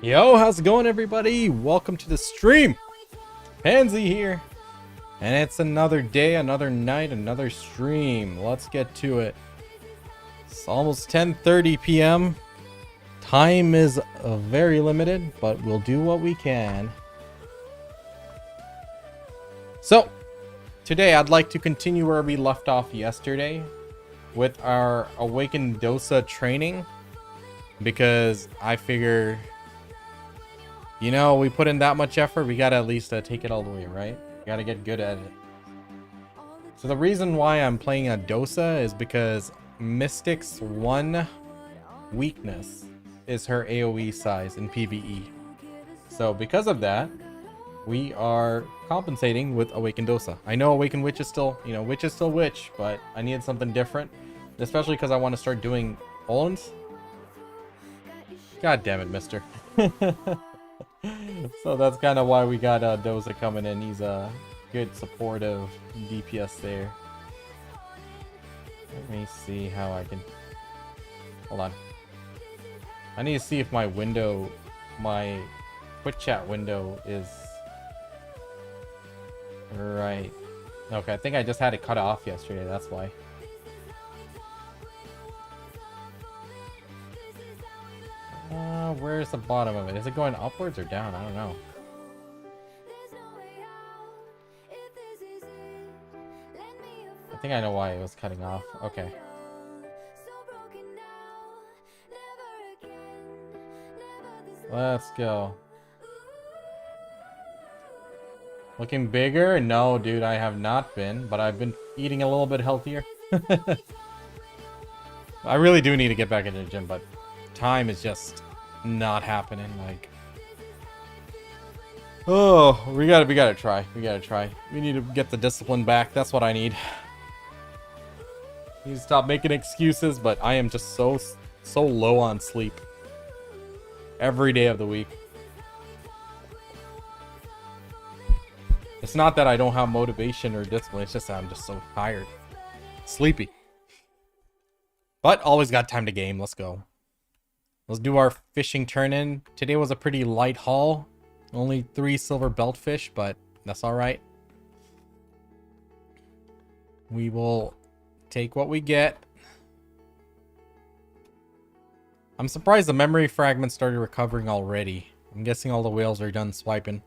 Yo, how's it going, everybody? Welcome to the stream. Pansy here. And it's another day, another night, another stream. Let's get to it. It's almost 10:30 p.m. Time is very limited, but we'll do what we can. So, today I'd like to continue where we left off yesterday with our Awakened Dosa training, because I figure, you know, we put in that much effort, we gotta at least take it all the way, right? We gotta get good at it. So the reason why I'm playing a Dosa is because Mystic's one weakness is her AoE size in PvE. So because of that, we are compensating with Awakened Dosa. I know Awakened Witch is still, you know, Witch is still Witch, but I needed something different, especially because I want to start doing Olens. God damn it, mister. So that's kind of why we got Dosa coming in. He's a good supportive DPS there. Let me see how I can... Hold on. I need to see if my window, my Twitch chat window is... Right. Okay, I think I just had it cut off yesterday, that's why. Where's the bottom of it? Is it going upwards or down? I don't know. I think I know why it was cutting off. Okay. Let's go. Looking bigger? No, dude, I have not been, but I've been eating a little bit healthier. I really do need to get back into the gym, but time is just not happening. Like, oh, we gotta try. We need to get the discipline back. That's what I need. Need to stop making excuses, but I am just so low on sleep every day of the week. It's not that I don't have motivation or discipline, it's just that I'm just so tired, sleepy. But always got time to game. Let's go. Let's do our fishing turn-in. Today was a pretty light haul. Only 3 silver belt fish, but that's alright. We will take what we get. I'm surprised the memory fragments started recovering already. I'm guessing all the whales are done swiping.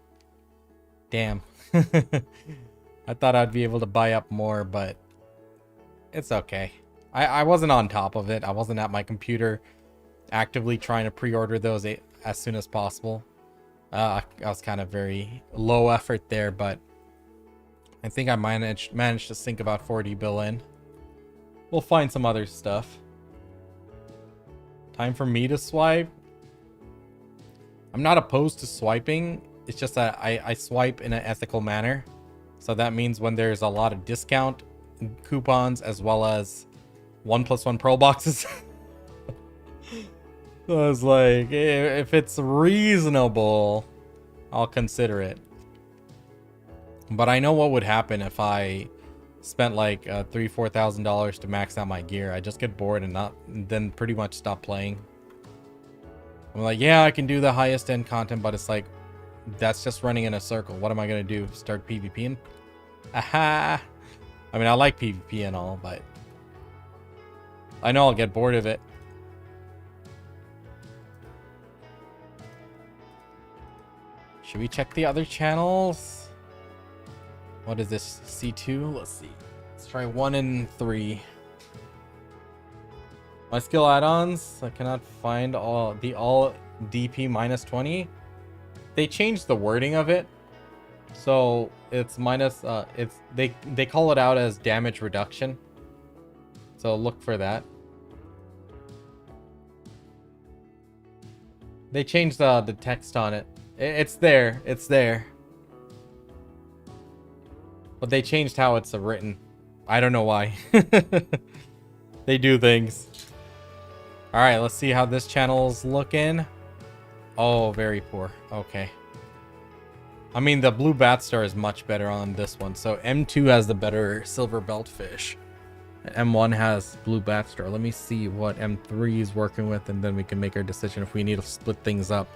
Damn. I thought I'd be able to buy up more, but it's okay. I wasn't on top of it. I wasn't at my computer actively trying to pre-order those as soon as possible. I was kind of very low effort there, but I think I managed to sink about 40 bill in. We'll find some other stuff. Time for me to swipe. I'm not opposed to swiping. It's just that I swipe in an ethical manner. So that means when there's a lot of discount coupons as well as 1+1 pearl boxes. So I was like, if it's reasonable, I'll consider it. But I know what would happen if I spent like $3,000-$4,000 to max out my gear. I just get bored and then pretty much stop playing. I'm like, yeah, I can do the highest end content, but it's like, that's just running in a circle. What am I gonna do? Start PvPing? Aha! I mean, I like PvP and all, but I know I'll get bored of it. Should we check the other channels? What is this? C2? Let's see. Let's try 1 and 3. My skill add-ons. I cannot find all DP -20. They changed the wording of it, so it's minus. They call it out as damage reduction. So look for that. They changed the text on it. It's there. It's there. But they changed how it's written. I don't know why. They do things. All right, let's see how this channel's looking. Oh, very poor. Okay. I mean, the blue bat star is much better on this one. So M2 has the better silver belt fish. M1 has blue bat star. Let me see what M3 is working with, and then we can make our decision if we need to split things up.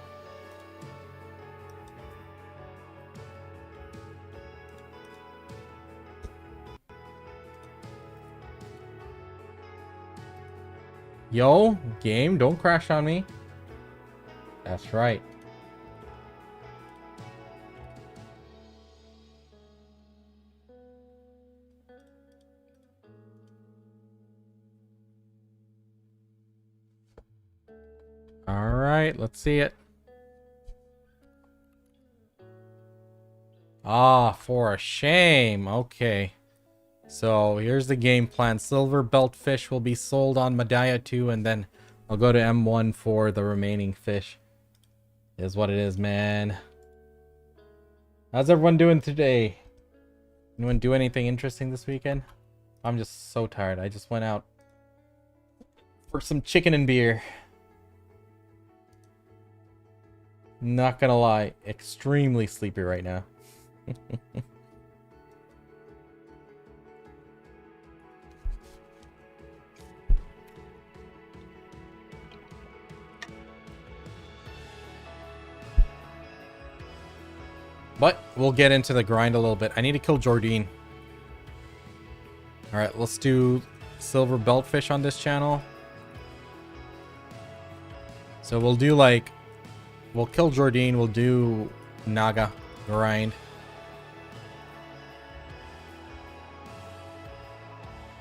Yo, game, don't crash on me. That's right. All right, let's see it. Ah, for a shame. Okay. So here's the game plan. Silver belt fish will be sold on Medaya 2, and then I'll go to M1 for the remaining fish. Is what it is, man. How's everyone doing today? Anyone do anything interesting this weekend? I'm just so tired. I just went out for some chicken and beer. Not gonna lie, extremely sleepy right now. But we'll get into the grind a little bit. I need to kill Jordine. Alright, let's do silver beltfish on this channel. So we'll do like... We'll kill Jordine. We'll do Naga grind.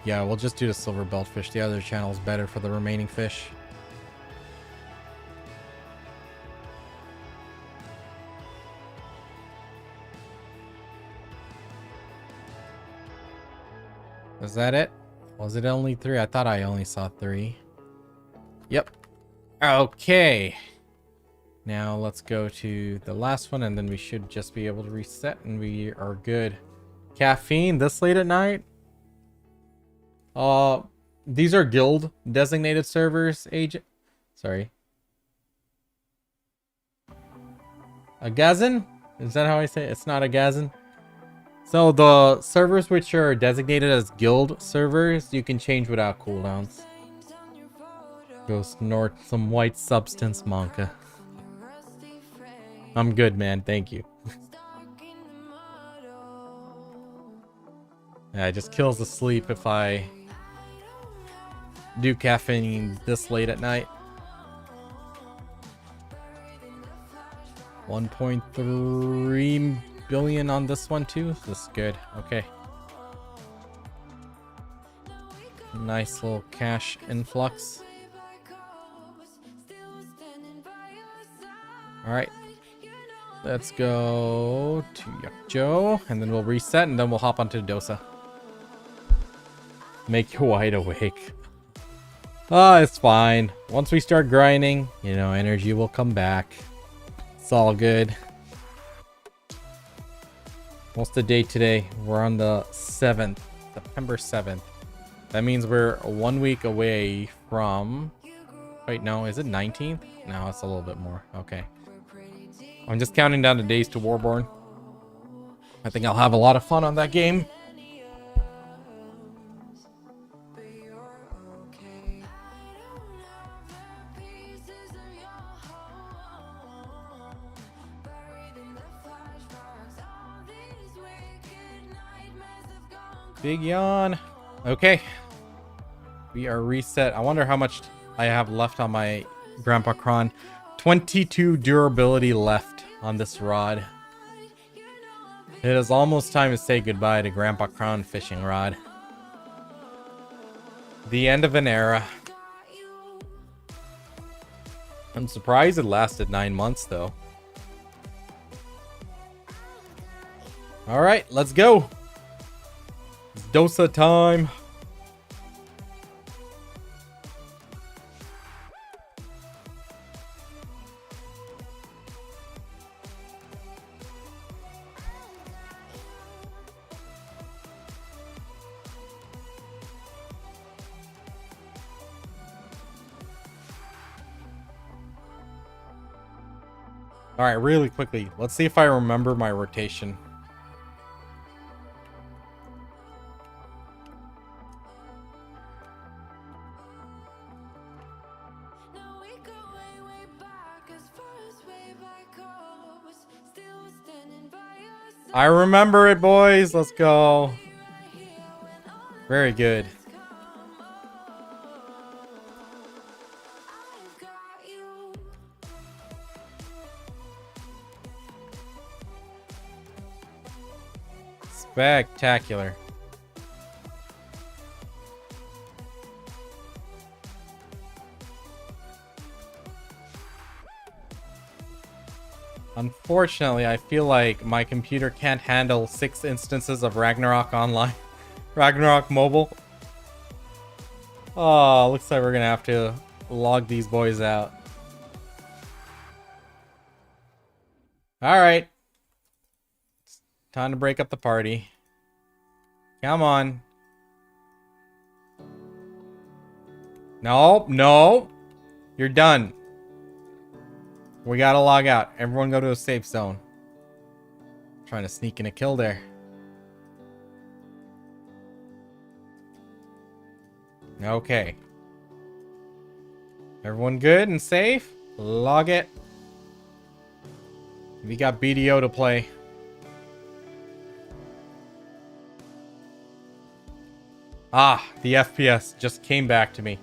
Yeah, we'll just do the silver beltfish. The other channel's better for the remaining fish. Is that it? Was it only 3? I thought I only saw 3. Yep. Okay. Now let's go to the last one, and then we should just be able to reset, and we are good. Caffeine this late at night? These are guild designated servers, agent. Sorry. A Gazin? Is that how I say it? It's not a Gazin. So the servers which are designated as guild servers, you can change without cooldowns. Go snort some white substance, Monka. I'm good, man. Thank you. Yeah, it just kills the sleep if I do caffeine this late at night. 1.3 billion on this one too. This is good. Okay. Nice little cash influx. All right. Let's go to Yukjo, and then we'll reset, and then we'll hop onto Dosa. Make you wide awake. Ah, it's fine. Once we start grinding, you know, energy will come back. It's all good. What's the date today? We're on the 7th, September 7th. That means we're 1 week away from... Wait, no, is it 19th? No, it's a little bit more. Okay. I'm just counting down the days to Warborn. I think I'll have a lot of fun on that game. Big yawn. Okay. We are reset. I wonder how much I have left on my Grandpa Kron. 22 durability left on this rod. It is almost time to say goodbye to Grandpa Kron fishing rod. The end of an era. I'm surprised it lasted 9 months though. Alright, let's go. It's Dosa time. All right, really quickly. Let's see if I remember my rotation. I remember it, boys. Let's go. Very good. Spectacular. Unfortunately, I feel like my computer can't handle 6 instances of Ragnarok Online. Ragnarok Mobile. Oh, looks like we're gonna have to log these boys out. Alright. Time to break up the party. Come on. No, no. You're done. We gotta log out. Everyone go to a safe zone. Trying to sneak in a kill there. Okay. Everyone good and safe? Log it. We got BDO to play. Ah, the FPS just came back to me.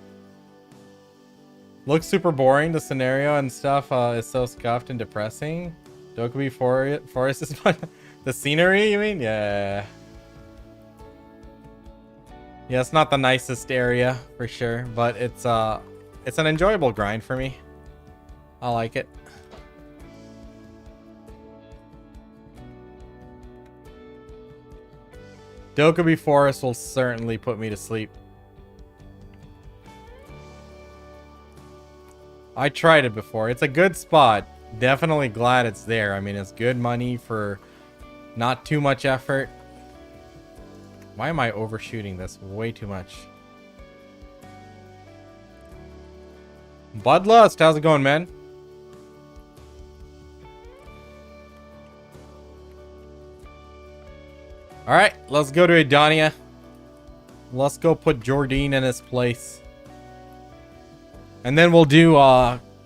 Looks super boring. The scenario and stuff is so scuffed and depressing. Dokubi Forest is fun. The scenery, you mean? Yeah. Yeah, it's not the nicest area for sure, but it's an enjoyable grind for me. I like it. Dokubi Forest will certainly put me to sleep. I tried it before. It's a good spot. Definitely glad it's there. I mean, it's good money for not too much effort. Why am I overshooting this way too much? Bloodlust, how's it going, man? Alright, let's go to Edonia. Let's go put Jordine in his place. And then we'll do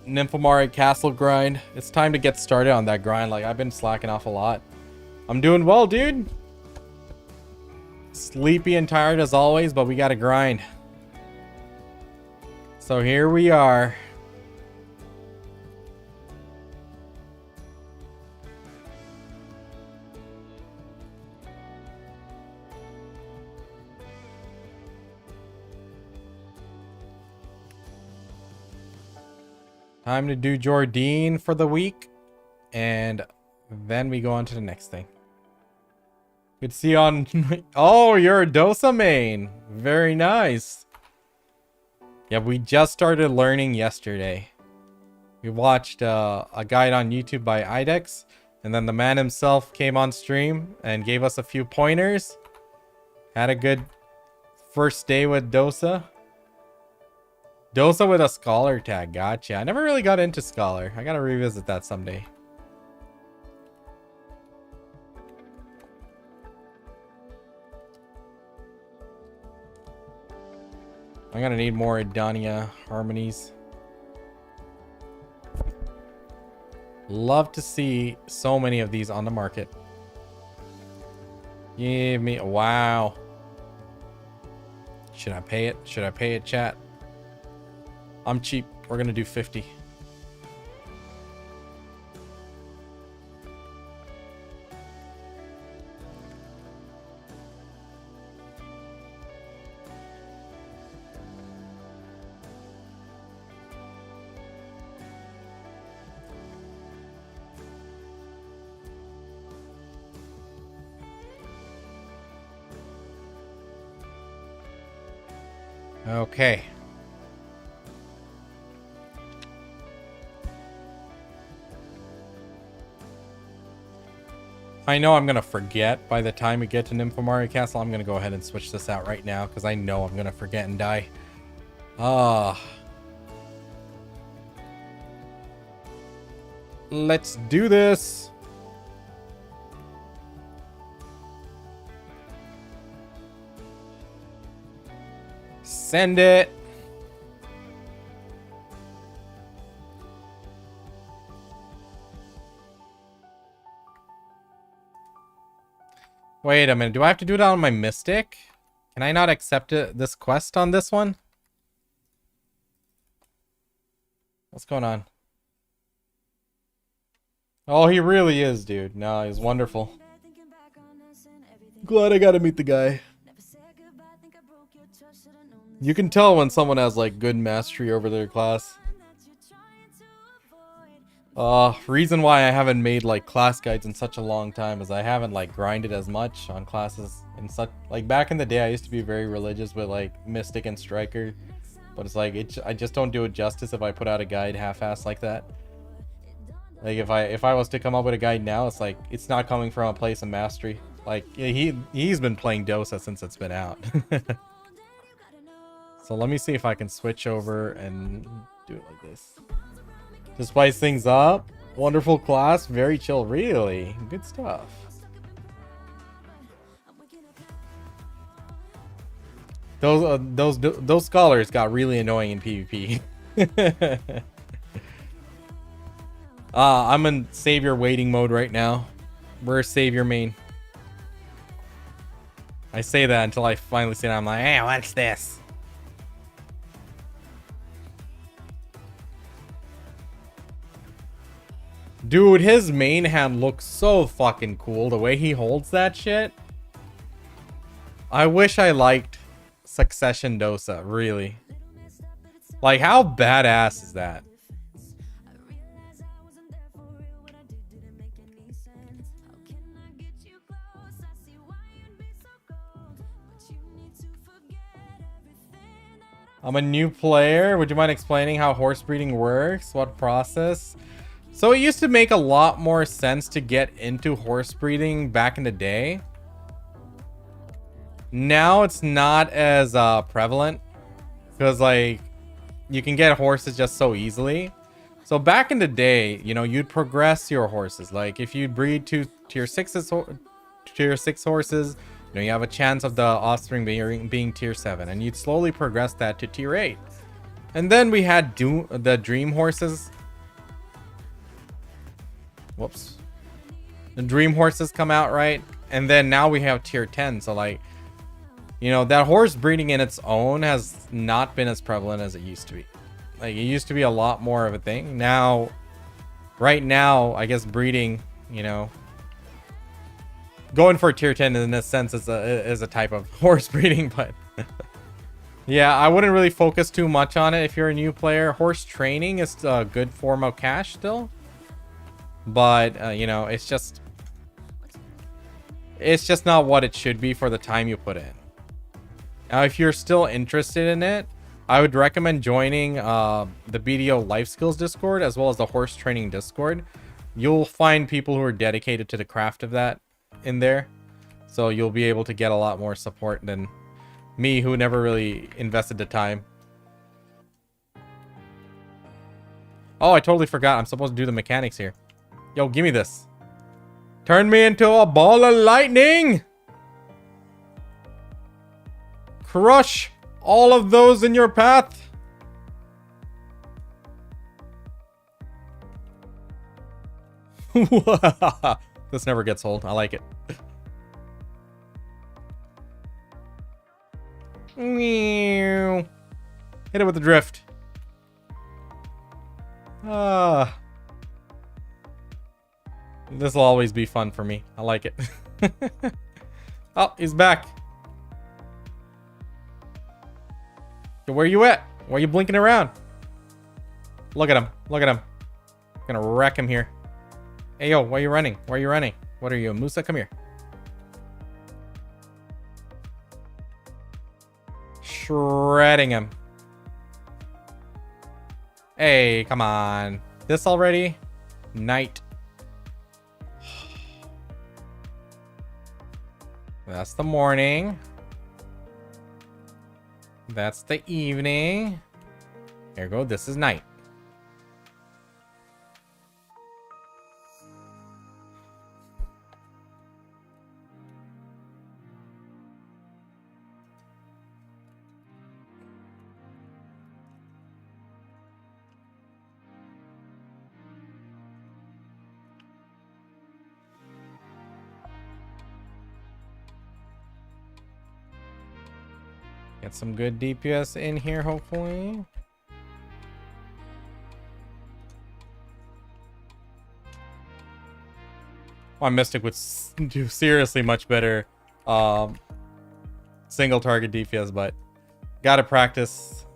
Nymphomari Castle grind. It's time to get started on that grind. Like, I've been slacking off a lot. I'm doing well, dude. Sleepy and tired as always, but we gotta grind. So here we are. Time to do Jordine for the week. And then we go on to the next thing. Good to see you on... Oh, you're a Dosa main. Very nice. Yeah, we just started learning yesterday. We watched a guide on YouTube by IDEX. And then the man himself came on stream and gave us a few pointers. Had a good first day with Dosa. Dosa with a Scholar tag. Gotcha. I never really got into Scholar. I gotta revisit that someday. I'm gonna need more Edonia harmonies. Love to see so many of these on the market. Give me... Wow. Should I pay it? Should I pay it, chat? I'm cheap. We're gonna do 50. Okay. I know I'm going to forget by the time we get to Nymphomari Castle. I'm going to go ahead and switch this out right now because I know I'm going to forget and die. Let's do this. Send it. Wait a minute. Do I have to do it on my Mystic? Can I not accept this quest on this one? What's going on? Oh, he really is, dude. No, he's wonderful. Glad I got to meet the guy. You can tell when someone has like good mastery over their class. Reason why I haven't made like class guides in such a long time is I haven't like grinded as much on classes in such like back in the day. I used to be very religious with like Mystic and Striker, but it's like I just don't do it justice if I put out a guide half-assed like that. Like if I was to come up with a guide now, it's like it's not coming from a place of mastery. Like he's been playing Dosa since it's been out. So let me see if I can switch over and do it like this. To spice things up. Wonderful class, very chill, really good stuff. Those scholars got really annoying in PvP. I'm in savior waiting mode right now. We're savior main. I say that until I finally sit down. I'm like, hey, what's this? Dude, his main hand looks so fucking cool. The way he holds that shit. I wish I liked Succession Dosa, really. Like, how badass is that? I'm a new player. Would you mind explaining how horse breeding works? What process? So it used to make a lot more sense to get into horse breeding back in the day. Now it's not as prevalent because like you can get horses just so easily. So back in the day, you know, you'd progress your horses. Like if you breed to tier 6 horses, you know, you have a chance of the offspring being tier 7, and you'd slowly progress that to tier 8. And then we had the dream horses. Whoops. The dream horses come out, right? And then now we have tier 10. So like, you know, that horse breeding in its own has not been as prevalent as it used to be. Like it used to be a lot more of a thing. Now, right now, I guess breeding, you know, going for tier 10 in this sense is a type of horse breeding, but yeah, I wouldn't really focus too much on it if you're a new player. Horse training is a good form of cash still. But, you know, it's just not what it should be for the time you put in. Now, if you're still interested in it, I would recommend joining the BDO Life Skills Discord as well as the Horse Training Discord. You'll find people who are dedicated to the craft of that in there. So you'll be able to get a lot more support than me, who never really invested the time. Oh, I totally forgot. I'm supposed to do the mechanics here. Yo, give me this. Turn me into a ball of lightning. Crush all of those in your path. This never gets old. I like it. Hit it with the drift. This will always be fun for me. I like it. Oh, he's back. Where you at? Why are you blinking around? Look at him. Look at him. I'm gonna wreck him here. Hey, yo, why are you running? Why are you running? What are you, Musa? Come here. Shredding him. Hey, come on. This already? Night. That's the morning. That's the evening. Here we go. This is night. Get some good DPS in here, hopefully. My Mystic would do seriously much better um, single target DPS, but gotta practice.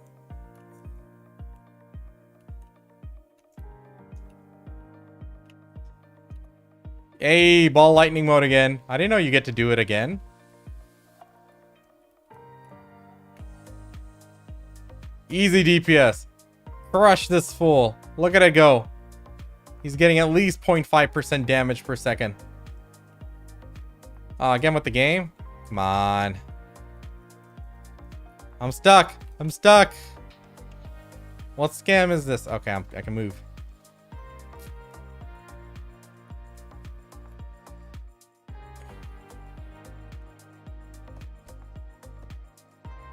Hey, ball lightning mode again. I didn't know you get to do it again. Easy DPS. Crush this fool. Look at it go. He's getting at least 0.5% damage per second. Again with the game? Come on. I'm stuck. I'm stuck. What scam is this? Okay, I can move.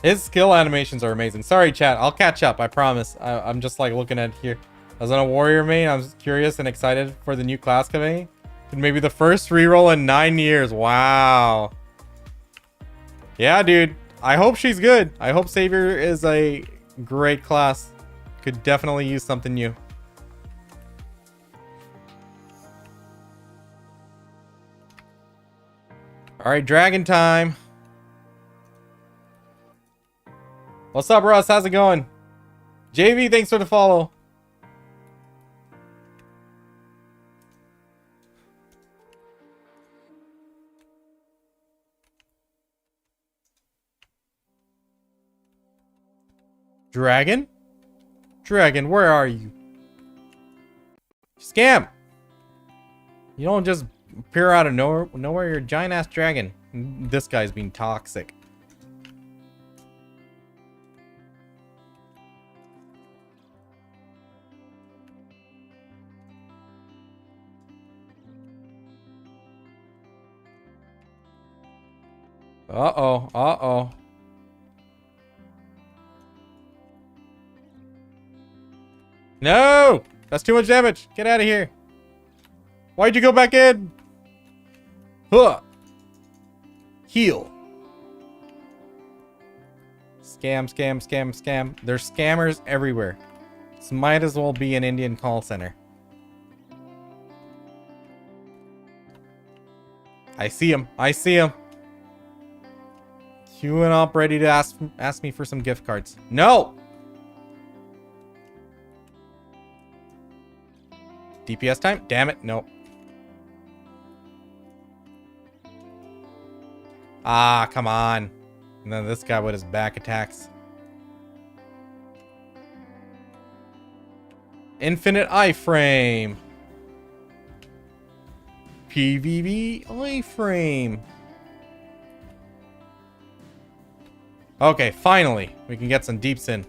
His skill animations are amazing. Sorry, chat. I'll catch up. I promise. I'm just like looking at here. As on a warrior main, I'm curious and excited for the new class coming. And maybe the first reroll in 9 years. Wow. Yeah, dude. I hope she's good. I hope Savior is a great class. Could definitely use something new. All right, dragon time. What's up, Russ? How's it going? JV, thanks for the follow. Dragon? Dragon, where are you? Scam! You don't just appear out of nowhere. You're a giant ass dragon. This guy's being toxic. Uh-oh, uh-oh. No! That's too much damage. Get out of here. Why'd you go back in? Huh. Heal. Scam, scam, scam, scam. There's scammers everywhere. This might as well be an Indian call center. I see him. I see him. Queuing up, ready to ask me for some gift cards. No! DPS time? Damn it, no. Ah, come on. And then this guy with his back attacks. Infinite iframe. PvP iframe. Okay, finally. We can get some deeps in.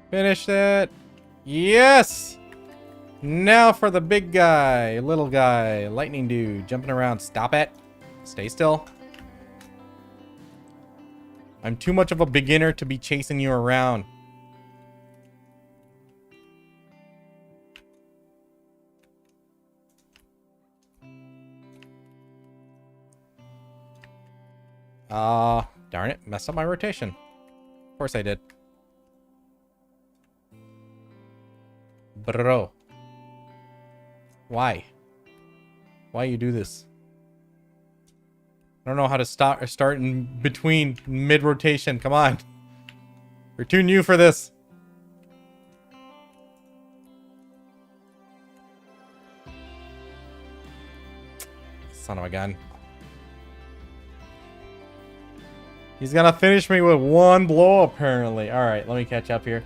Finish that. Yes! Now for the big guy, little guy, lightning dude, jumping around. Stop it. Stay still. I'm too much of a beginner to be chasing you around. Darn it. Messed up my rotation. Of course I did. Bro. Why? Why you do this? I don't know how to start in between mid-rotation. Come on. We're too new for this. Son of a gun. He's gonna finish me with one blow, apparently. Alright, let me catch up here.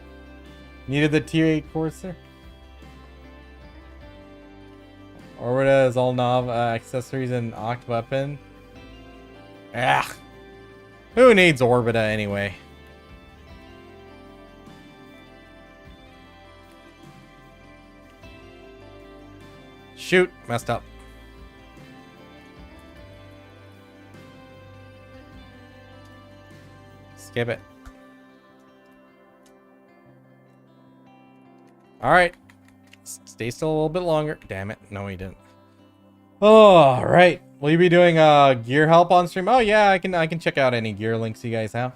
Needed the tier 8 course there. Orbita is all Nav accessories and Oct weapon. Ah, who needs Orbita anyway? Shoot, messed up. Skip it. All right. Stay still a little bit longer. Damn it. No, he didn't. All right. Will you be doing gear help on stream? Oh yeah, I can check out any gear links you guys have.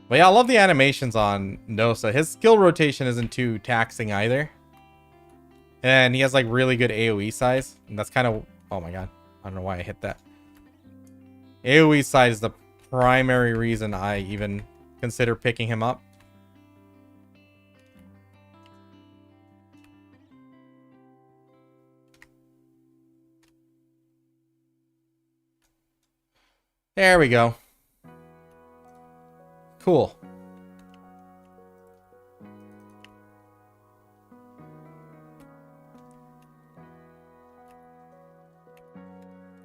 But yeah, I love the animations on Dosa. His skill rotation isn't too taxing either. And he has like really good AoE size. And that's kind of... Oh my god. I don't know why I hit that. AoE size is the primary reason I even consider picking him up. There we go. Cool.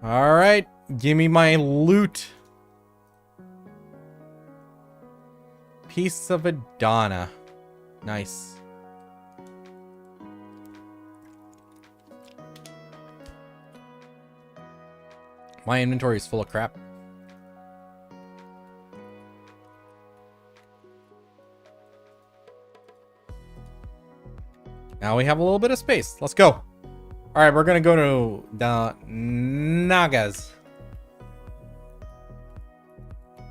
All right, give me my loot. Piece of Adana. Nice. My inventory is full of crap. Now we have a little bit of space. Let's go. All right, we're going to go to the Nagas.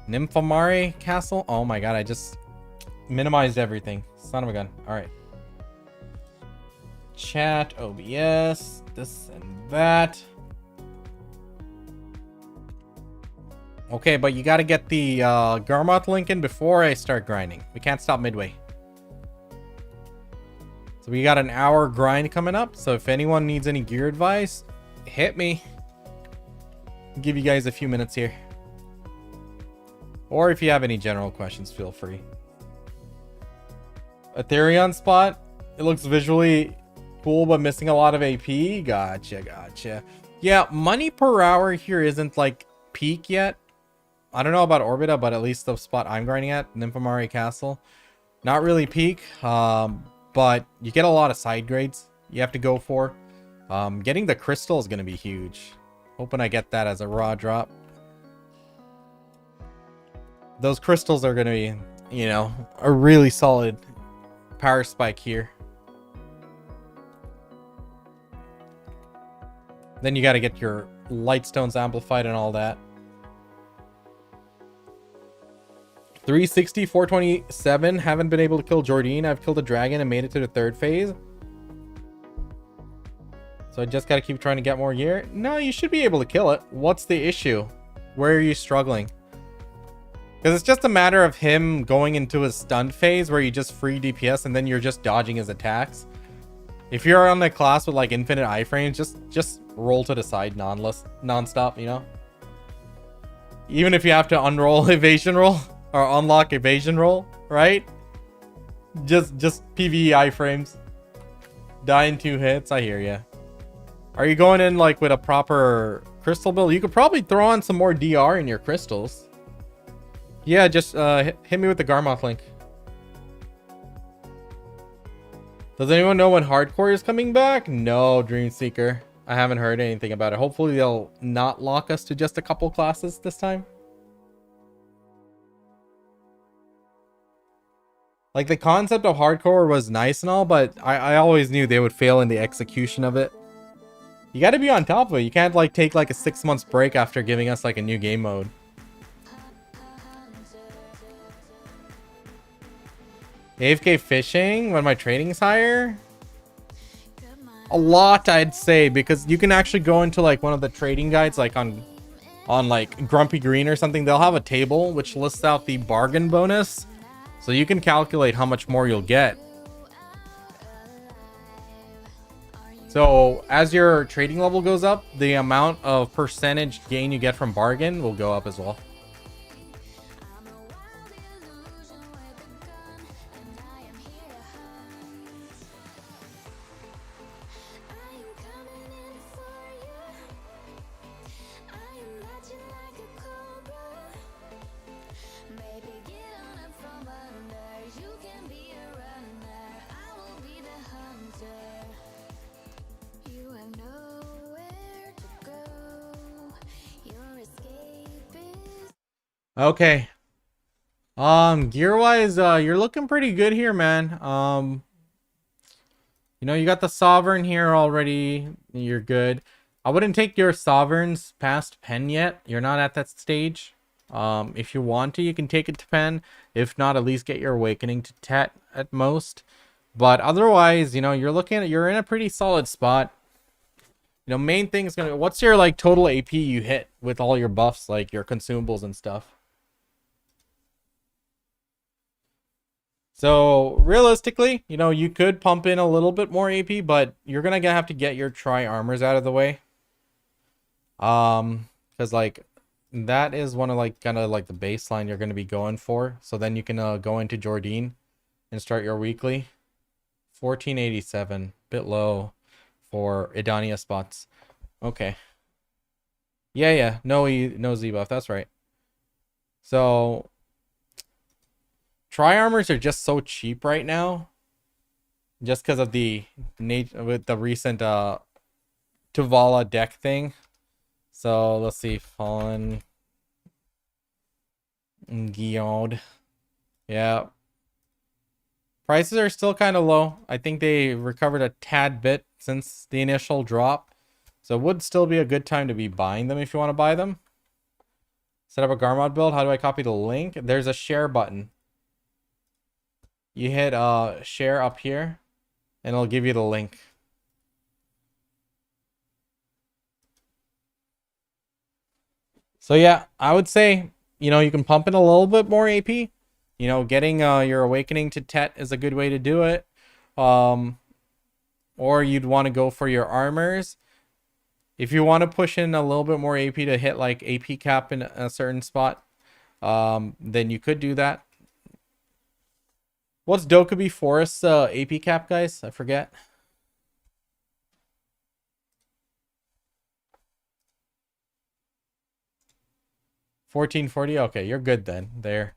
Nymphomari Castle. Oh my god, I just minimized everything. Son of a gun. All right. Chat, OBS, this and that. Okay, but you got to get the Garmoth link in before I start grinding. We can't stop midway. So we got an hour grind coming up. So if anyone needs any gear advice, hit me. I'll give you guys a few minutes here. Or if you have any general questions, feel free. Ethereum spot. It looks visually cool, but missing a lot of AP. Gotcha, gotcha. Yeah, money per hour here isn't like peak yet. I don't know about Orbita, but at least the spot I'm grinding at, Nymphomari Castle, not really peak. But you get a lot of side grades you have to go for. Getting the crystal is going to be huge. Hoping I get that as a raw drop. Those crystals are going to be, you know, a really solid power spike here. Then you got to get your light stones amplified and all that. 360, 427. Haven't been able to kill Jordine. I've killed a dragon and made it to the 3rd phase. So I just got to keep trying to get more gear. No, you should be able to kill it. What's the issue? Where are you struggling? Because it's just a matter of him going into his stunned phase where you just free DPS and then you're just dodging his attacks. If you're on a class with like infinite iframes, just roll to the side non-stop, you know? Even if you have to unroll evasion roll. Or unlock evasion roll, right? Just PvE iframes. Die in 2 hits. I hear ya. Are you going in like with a proper crystal build? You could probably throw on some more DR in your crystals. Yeah, just hit me with the Garmoth link. Does anyone know when Hardcore is coming back? No, Dreamseeker. I haven't heard anything about it. Hopefully they'll not lock us to just a couple classes this time. Like, the concept of hardcore was nice and all, but I always knew they would fail in the execution of it. You got to be on top of it. You can't, like, take, like, a 6 months break after giving us, like, a new game mode. AFK fishing when my trading's higher? A lot, I'd say, because you can actually go into, like, one of the trading guides, like, on like, Grumpy Green or something. They'll have a table which lists out the bargain bonus. So you can calculate how much more you'll get. So as your trading level goes up, the amount of percentage gain you get from bargain will go up as well. Okay. Gear wise, you're looking pretty good here, man. You know, you got the Sovereign here already. You're good. I wouldn't take your Sovereigns past Pen yet. You're not at that stage. If you want to, you can take it to Pen. If not, at least get your Awakening to Tet at most. But otherwise, you know, you're in a pretty solid spot. You know, main thing is gonna, what's your like total AP you hit with all your buffs, like your consumables and stuff? So realistically, you know, you could pump in a little bit more AP, but you're gonna have to get your tri armors out of the way. Because like that is one of like kind of like the baseline you're gonna be going for. So then you can go into Jordine and start your weekly. 1487, bit low for Idania spots. Okay. Yeah, no Z buff. That's right. So tri armors are just so cheap right now, just because of the with the recent Tuvala deck thing. So let's see, Fallen Guild. Yeah. Prices are still kind of low. I think they recovered a tad bit since the initial drop. So it would still be a good time to be buying them if you want to buy them. Set up a Garmod build. How do I copy the link? There's a share button. You hit share up here and it'll give you the link. So yeah, I would say, you know, you can pump in a little bit more AP. You know, getting your Awakening to Tet is a good way to do it. Or you'd want to go for your armors. If you want to push in a little bit more AP to hit like AP cap in a certain spot, then you could do that. What's Dokkaebi Forest's AP cap, guys? I forget. $14.40. Okay, you're good then. There.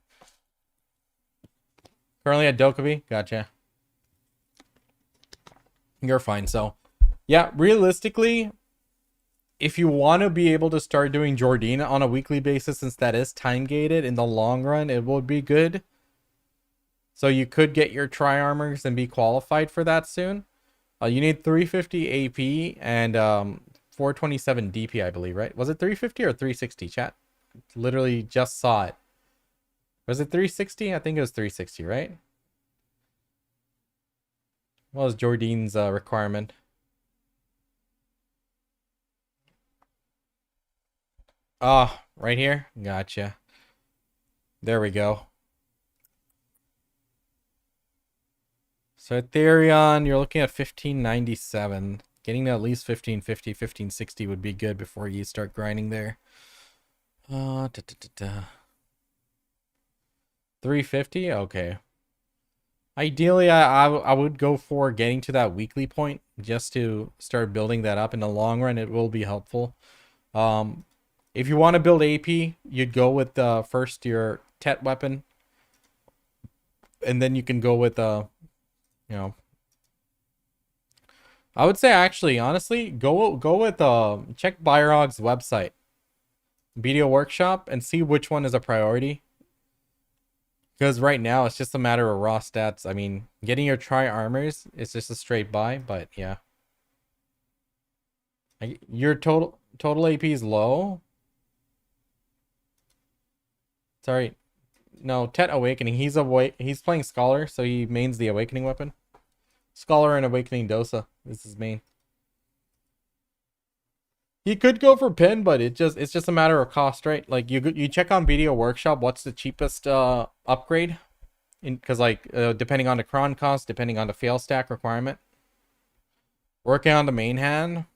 Currently at Dokkaebi. Gotcha. You're fine. So, yeah, realistically, if you want to be able to start doing Jordine on a weekly basis, since that is time gated in the long run, it would be good. So you could get your tri armors and be qualified for that soon. You need 350 AP and 427 DP, I believe, right? Was it 350 or 360, chat? Literally just saw it. Was it 360? I think it was 360, right? What was Jordine's requirement? Ah, right here. Gotcha. There we go. So Ethereum, you're looking at 1597. Getting to at least 1550, 1560 would be good before you start grinding there. 350? Okay. Ideally, I would go for getting to that weekly point just to start building that up. In the long run, it will be helpful. If you want to build AP, you'd go with first your Tet weapon. And then you can go with, you know, I would say actually, honestly, go with check Byrog's website, BDO Workshop, and see which one is a priority. Because right now it's just a matter of raw stats. I mean, getting your tri armors is just a straight buy, but yeah. Your total AP is low. Sorry. No, Tet Awakening. He's playing Scholar, so he mains the Awakening weapon. Scholar and Awakening Dosa is his main. He could go for Pin, but it's just a matter of cost, right? Like you check on BDO Workshop, what's the cheapest upgrade? Because like depending on the cron cost, depending on the fail stack requirement. Working on the main hand.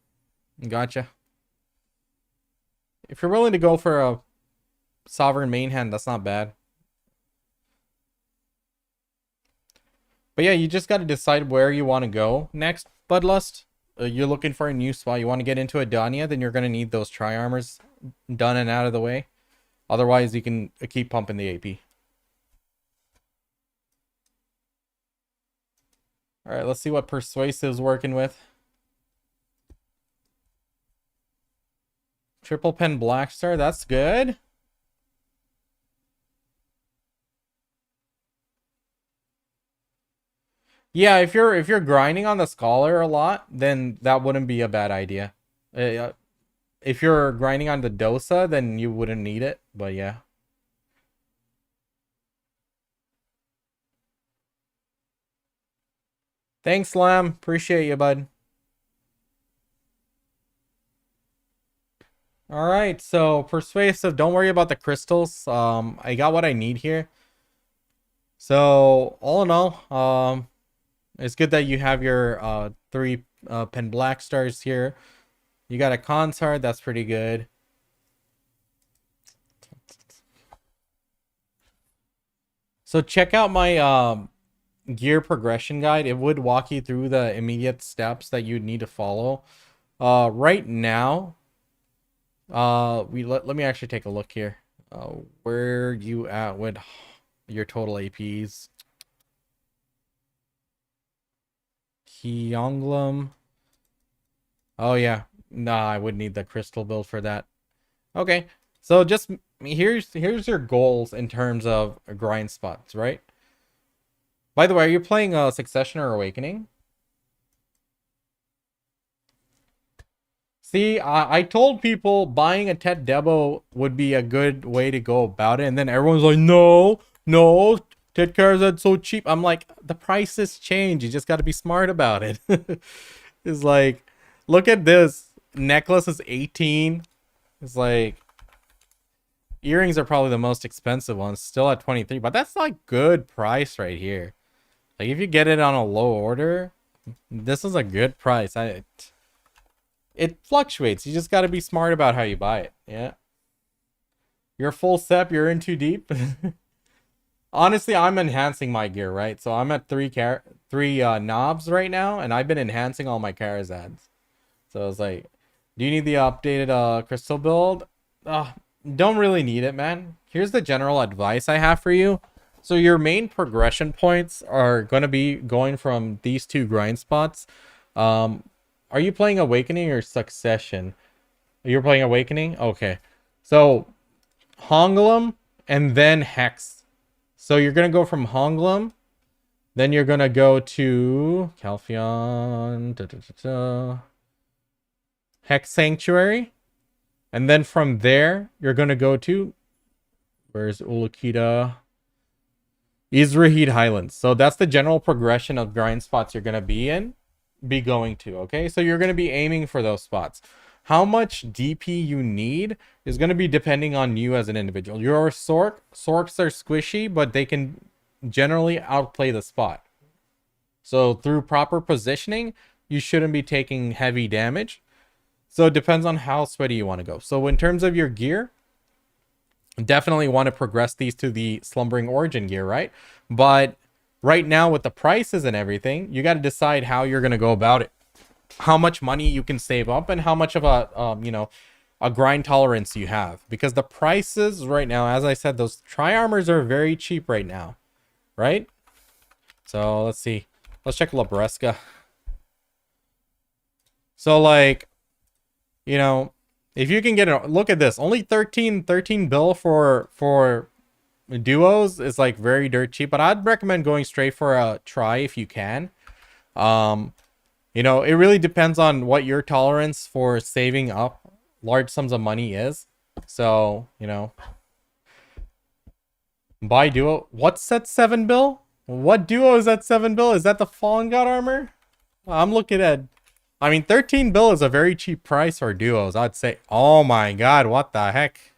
Gotcha. If you're willing to go for a Sovereign main hand, that's not bad. But yeah, you just got to decide where you want to go next, Bloodlust. You're looking for a new spot. You want to get into Adania, then you're going to need those tri armors done and out of the way. Otherwise, you can keep pumping the AP. All right, let's see what Persuasive's working with. Triple Pen Black Star, that's good. Yeah, if you're grinding on the scholar a lot, then that wouldn't be a bad idea. Uh, if you're grinding on the dosa, then you wouldn't need it. But yeah. Thanks, Lam. Appreciate you, bud. All right, so persuasive. Don't worry about the crystals. I got what I need here. So all in all, it's good that you have your three pen black stars here. You got a consort. That's pretty good. So check out my gear progression guide. It would walk you through the immediate steps that you'd need to follow. Right now, let me actually take a look here. Where you at with your total APs? Kyonglum. Oh yeah. Nah, I would need the crystal build for that. Okay. So just here's your goals in terms of grind spots, right? By the way, are you playing Succession or Awakening? See, I told people buying a Tet Debo would be a good way to go about it, and then everyone's like, no, no, Tet Charizard's so cheap. I'm like, the prices change. You just got to be smart about it. It's like, look at this. Necklace is 18. It's like, earrings are probably the most expensive ones, still at 23, but that's like good price right here. Like if you get it on a low order, this is a good price. It fluctuates. You just got to be smart about how you buy it. Yeah. You're full step. You're in too deep. Honestly, I'm enhancing my gear, right? So I'm at three knobs right now, and I've been enhancing all my Charazads. So it's like, do you need the updated crystal build? Don't really need it, man. Here's the general advice I have for you. So your main progression points are going to be going from these two grind spots. Are you playing Awakening or Succession? You're playing Awakening? Okay. So Honglum and then Hex. So you're going to go from Honglum. Then you're going to go to Calpheon. Hex Sanctuary. And then from there, you're going to go to... Where's Ulukita? Izrahid Highlands. So that's the general progression of grind spots you're going to be going to, okay? So you're going to be aiming for those spots. How much DP you need is going to be depending on you as an individual. Your Sorks are squishy, but they can generally outplay the spot. So through proper positioning, you shouldn't be taking heavy damage. So it depends on how sweaty you want to go. So in terms of your gear, definitely want to progress these to the Slumbering Origin gear, right? But right now with the prices and everything, you got to decide how you're going to go about it. How much money you can save up and how much of a grind tolerance you have. Because the prices right now, as I said, those tri-armors are very cheap right now, right? So let's see. Let's check Labresca. So like, if you can get it, look at this. Only 13 bill for duos is like very dirt cheap, but I'd recommend going straight for a try if you can. It really depends on what your tolerance for saving up large sums of money is. So, buy duo. What's at 7 bill? What duo is at 7 bill? Is that the Fallen God armor? I'm looking at... 13 bill is a very cheap price for duos, I'd say. Oh my god, what the heck?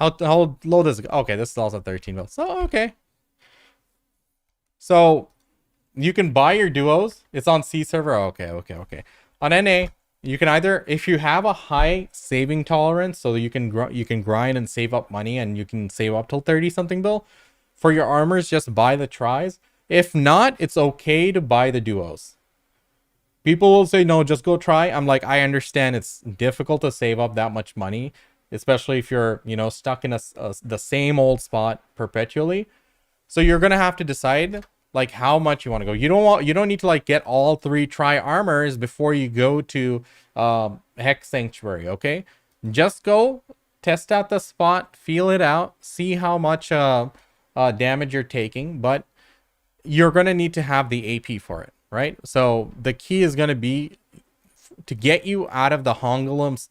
How low does it go? Okay, this is also 13 bill. So, okay. So, you can buy your duos. It's on C server. Okay. On NA, you can either, if you have a high saving tolerance, so you can grind and save up money, and you can save up till 30 something bill. For your armors, just buy the tries. If not, it's okay to buy the duos. People will say, no, just go try. I'm like, I understand it's difficult to save up that much money, especially if you're, stuck in the same old spot perpetually. So you're going to have to decide like how much you want to go. You don't need to like get all 3 tri armors before you go to Hex Sanctuary, okay? Just go test out the spot, feel it out, see how much damage you're taking, but you're going to need to have the AP for it, right? So the key is going to be to get you out of the Hongolum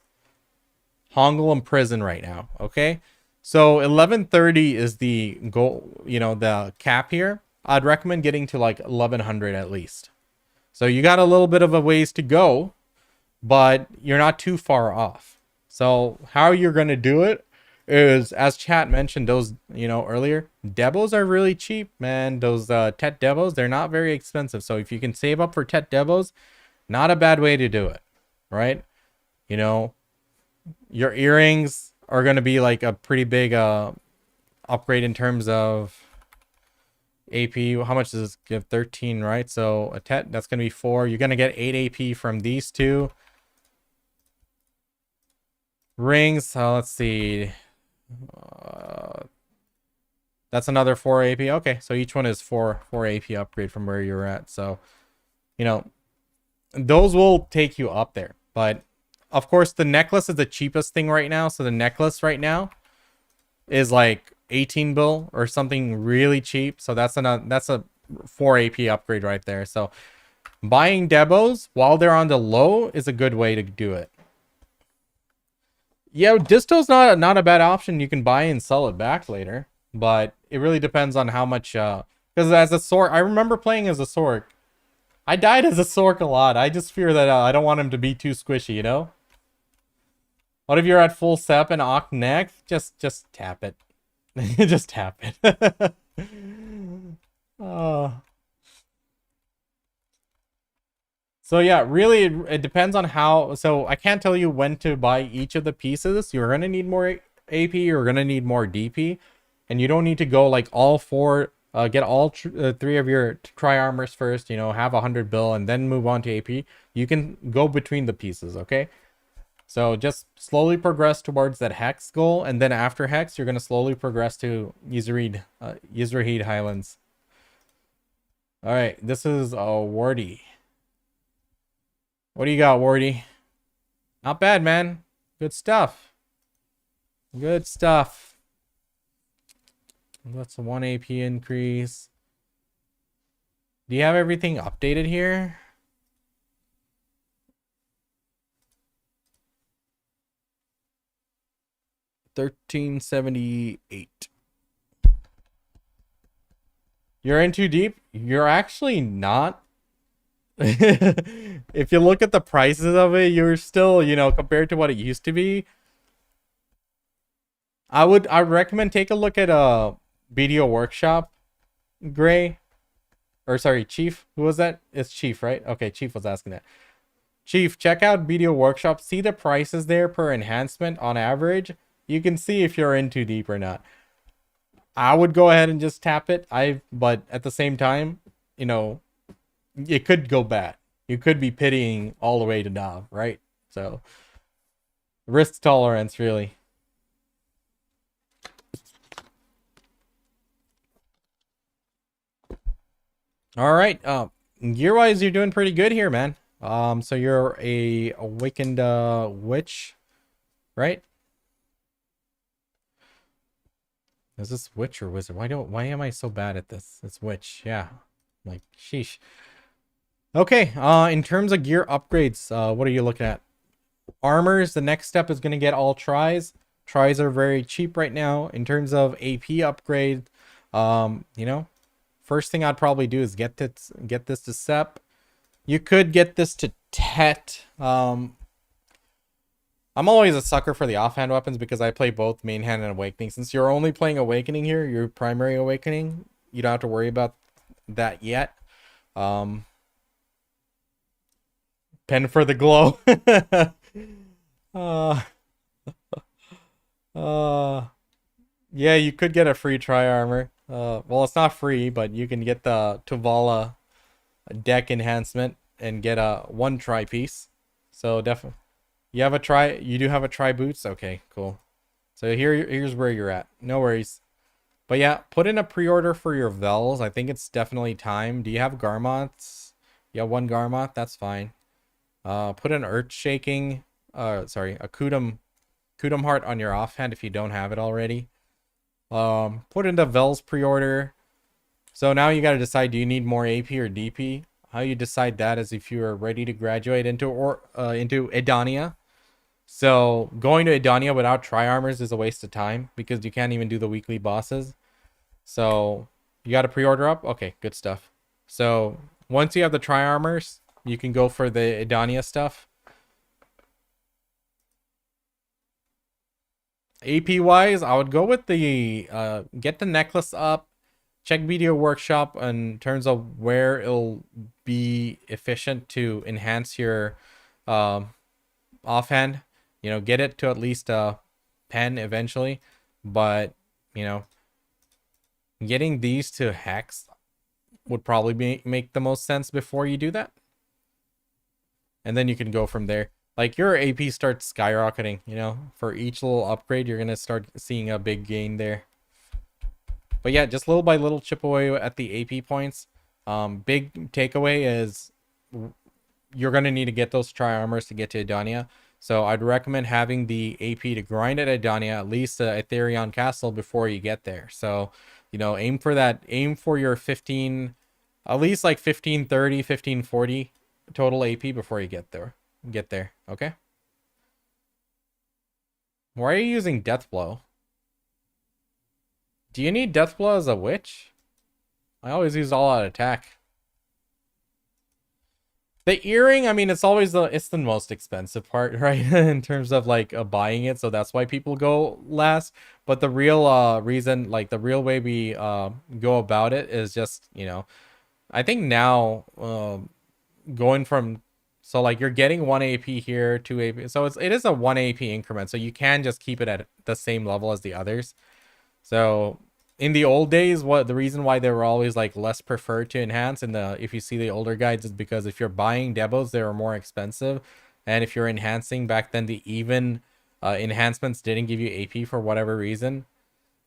prison right now, okay? So 1130 is the goal, the cap here. I'd recommend getting to like 1100 at least. So you got a little bit of a ways to go, but you're not too far off. So how you're going to do it is, as chat mentioned, those, earlier, devos are really cheap, man. Those tet devos, they're not very expensive. So if you can save up for tet devos, not a bad way to do it, right? Your earrings are going to be like a pretty big upgrade in terms of AP. How much does this give? 13, right? So a tet, that's going to be 4. You're going to get 8 AP from these two. Rings, let's see. That's another 4 AP. Okay, so each one is 4 AP upgrade from where you're at. So, those will take you up there. But of course, the necklace is the cheapest thing right now. So the necklace right now is like 18 bill or something really cheap. So that's a 4 AP upgrade right there. So buying debos while they're on the low is a good way to do it. Yeah, disto's not a bad option. You can buy and sell it back later, but it really depends on how much. Because as a Sork, I remember playing as a Sork. I died as a Sork a lot. I just fear that I don't want him to be too squishy, What if you're at full sep and Oct next? Just tap it. Just tap it. So yeah, really, it depends on how. So I can't tell you when to buy each of the pieces. You're gonna need more AP. You're gonna need more DP, and you don't need to go like all 4. Get all 3 of your tri armors first. Have 100 bill and then move on to AP. You can go between the pieces. Okay. So just slowly progress towards that Hex goal, and then after Hex, you're gonna slowly progress to Yzrahid Highlands. All right, this is Wardy. What do you got, Wardy? Not bad, man. Good stuff. Good stuff. That's a 1 AP increase. Do you have everything updated here? $13.78. You're in too deep? You're actually not. If you look at the prices of it, you're still, compared to what it used to be. I recommend take a look at BDO Workshop, Gray. Or sorry, Chief. Who was that? It's Chief, right? Okay, Chief was asking that. Chief, check out BDO Workshop. See the prices there per enhancement on average. You can see if you're in too deep or not. I would go ahead and just tap it. But at the same time, it could go bad. You could be pitying all the way to Nav, right? So, risk tolerance, really. All right. Gear-wise, you're doing pretty good here, man. So you're a awakened witch, right? Is this witch or wizard? Why am I so bad at this? It's witch, yeah. Like, sheesh. Okay, in terms of gear upgrades, what are you looking at? Armors, the next step is going to get all tries. Tries are very cheap right now. In terms of AP upgrade, first thing I'd probably do is get this to Sep. You could get this to Tet. I'm always a sucker for the offhand weapons because I play both main hand and awakening. Since you're only playing awakening here, your primary awakening, you don't have to worry about that yet. Pen for the glow. Yeah, you could get a free tri armor. Well, it's not free, but you can get the Tuvala deck enhancement and get a 1 tri piece. So definitely, you have a tri. You do have a tri boots. Okay, cool. So here's where you're at. No worries. But yeah, put in a pre-order for your Vels. I think it's definitely time. Do you have Garmoths? You have 1 Garmoth. That's fine. Put an Earth Shaking. Sorry, a Kudum Heart on your offhand if you don't have it already. Put in the Vels pre-order. So now you got to decide, do you need more AP or DP? How you decide that is if you are ready to graduate into Edania. So going to Edania without tri-armors is a waste of time because you can't even do the weekly bosses. So you got to pre-order up? Okay, good stuff. So once you have the tri-armors, you can go for the Edania stuff. AP wise, I would go with the get the necklace up, check BDO workshop in terms of where it'll be efficient to enhance your offhand. You know, get it to at least a pen eventually, but you know, getting these to hex would probably make the most sense before you do that, and then you can go from there. Like your AP starts skyrocketing, you know, for each little upgrade, you're gonna start seeing a big gain there. But yeah, just little by little chip away at the AP points. Big takeaway is you're gonna need to get those tri-armors to get to Edania. So I'd recommend having the AP to grind at Edania, at least Etherion Castle before you get there. So, you know, aim for that, aim for your 15, at least like 1530, 1540 total AP before you get there. Okay? Why are you using Deathblow? Do you need Deathblow as a witch? I always use all out attack. The earring, I mean, it's always it's the most expensive part, right? In terms of like buying it, so that's why people go last. But the real reason, like the real way we go about it is just, you know, I think now going from, so like you're getting 1 AP here, 2 AP, so it is a 1 AP increment, so you can just keep it at the same level as the others. So in the old days, what the reason why they were always like less preferred to enhance in the, if you see the older guides, is because if you're buying debos, they were more expensive, and if you're enhancing back then, the even enhancements didn't give you AP for whatever reason.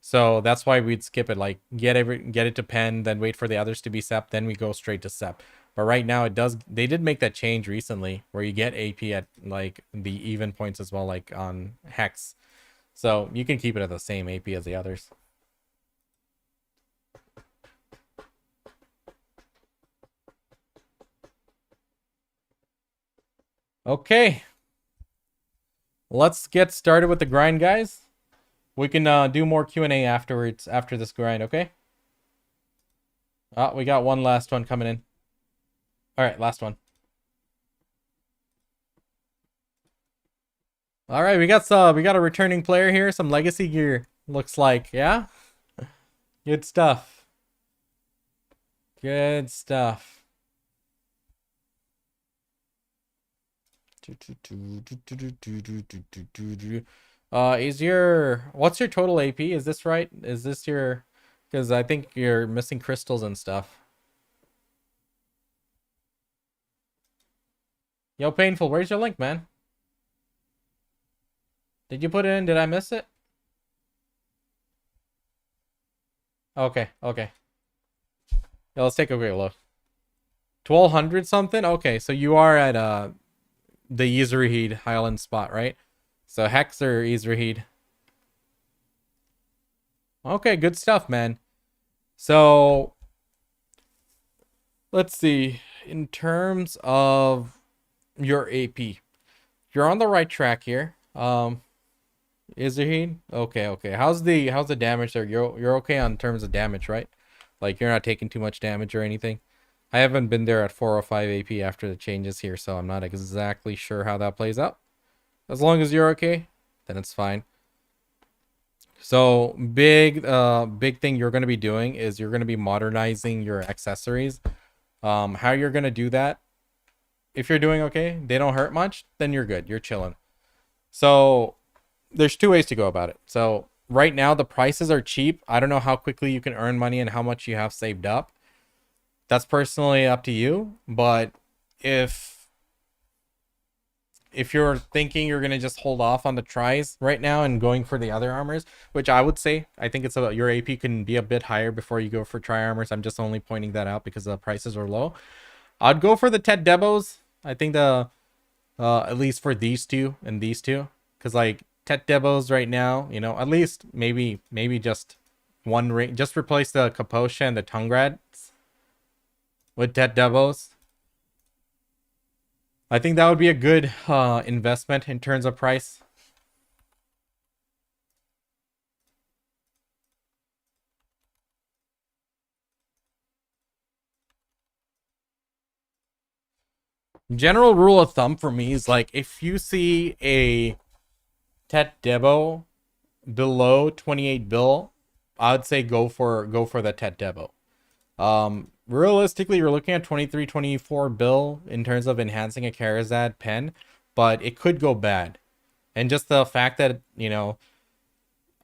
So that's why we'd skip it, like get it to pen, then wait for the others to be sep, then we go straight to sep. But right now they did make that change recently where you get AP at like the even points as well, like on hex. So you can keep it at the same AP as the others. Okay. Let's get started with the grind, guys. We can do more Q&A afterwards, after this grind, okay? We got one last one coming in. All right, last one. All right, we got a returning player here, some legacy gear, looks like. Yeah? Good stuff. Good stuff. What's your total AP? Is this right? Is this your, because I think you're missing crystals and stuff. Yo, Painful, where's your link, man? Did you put it in? Did I miss it? Okay. Yeah, let's take a quick look. 1200 something? Okay, so you are at the Yzerheed Highland spot, right? So Hex or Yzerheed. Okay, good stuff, man. So let's see. In terms of your AP, you're on the right track here. Yzerheed? Okay. How's the damage there? You're okay on terms of damage, right? Like you're not taking too much damage or anything. I haven't been there at 405 AP after the changes here, so I'm not exactly sure how that plays out. As long as you're okay, then it's fine. So big thing you're going to be doing is you're going to be modernizing your accessories. How you're going to do that, if you're doing okay, they don't hurt much, then you're good, you're chilling. So there's two ways to go about it. So right now the prices are cheap. I don't know how quickly you can earn money and how much you have saved up. That's personally up to you, but if you're thinking you're gonna just hold off on the tries right now and going for the other armors, which I would say, I think it's about, your AP can be a bit higher before you go for tri armors. I'm just only pointing that out because the prices are low. I'd go for the Tet Debos. I think the at least for these two and these two, because like Tet Debos right now, you know, at least maybe just one ring. Just replace the Kaposha and the Tungrads with Tet Devos. I think that would be a good investment in terms of price. General rule of thumb for me is like if you see a Tet Devo below 28 bill, I would say go for the Tet Devo. Realistically, you're looking at 23, 24 bill in terms of enhancing a Karazad pen, but it could go bad. And just the fact that, you know,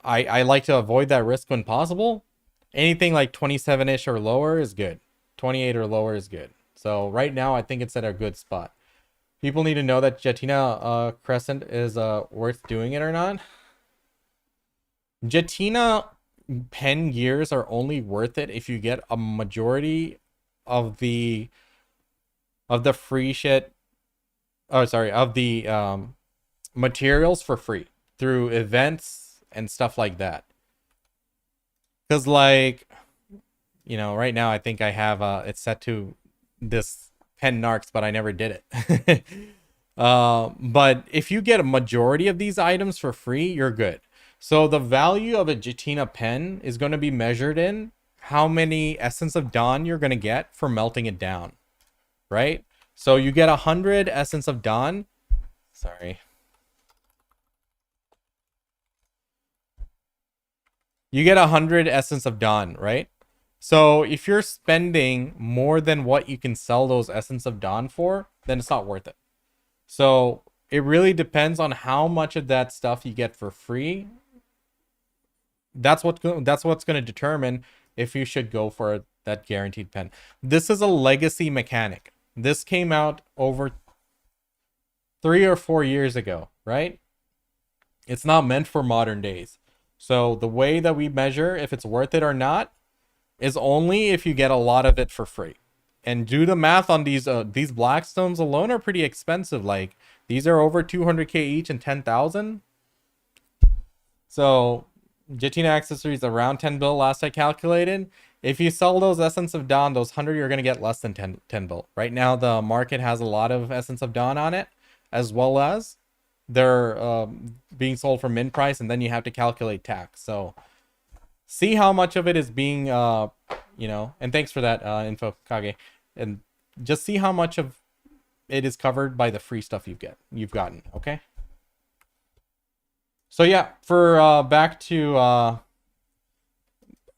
I like to avoid that risk when possible. Anything like 27-ish or lower is good. 28 or lower is good. So right now, I think it's at a good spot. People need to know that Jetina Crescent is worth doing it or not. Jetina pen gears are only worth it if you get a majority of the free shit. Oh, sorry, of the materials for free through events and stuff like that. Because, like, you know, right now I think I have it's set to this pen narcs, but I never did it. But if you get a majority of these items for free, you're good. So the value of a Jetina pen is going to be measured in how many Essence of Dawn you're going to get for melting it down, right? So you get 100 Essence of Dawn. Sorry. You get 100 Essence of Dawn, right? So if you're spending more than what you can sell those Essence of Dawn for, then it's not worth it. So it really depends on how much of that stuff you get for free. That's what's going to determine if you should go for that guaranteed pen. This is a legacy mechanic. This came out over 3 or 4 years ago, right? It's not meant for modern days. So the way that we measure if it's worth it or not is only if you get a lot of it for free. And do the math on these Blackstones alone are pretty expensive. Like, these are over 200k each and 10,000. So Jetina accessories around 10 bill last I calculated. If you sell those Essence of Dawn, those 100, you're going to get less than 10 bill. Right now, the market has a lot of Essence of Dawn on it, as well as they're being sold for min price, and then you have to calculate tax. So see how much of it is being, you know, and thanks for that info, Kage. And just see how much of it is covered by the free stuff you've gotten, okay? So yeah, for back to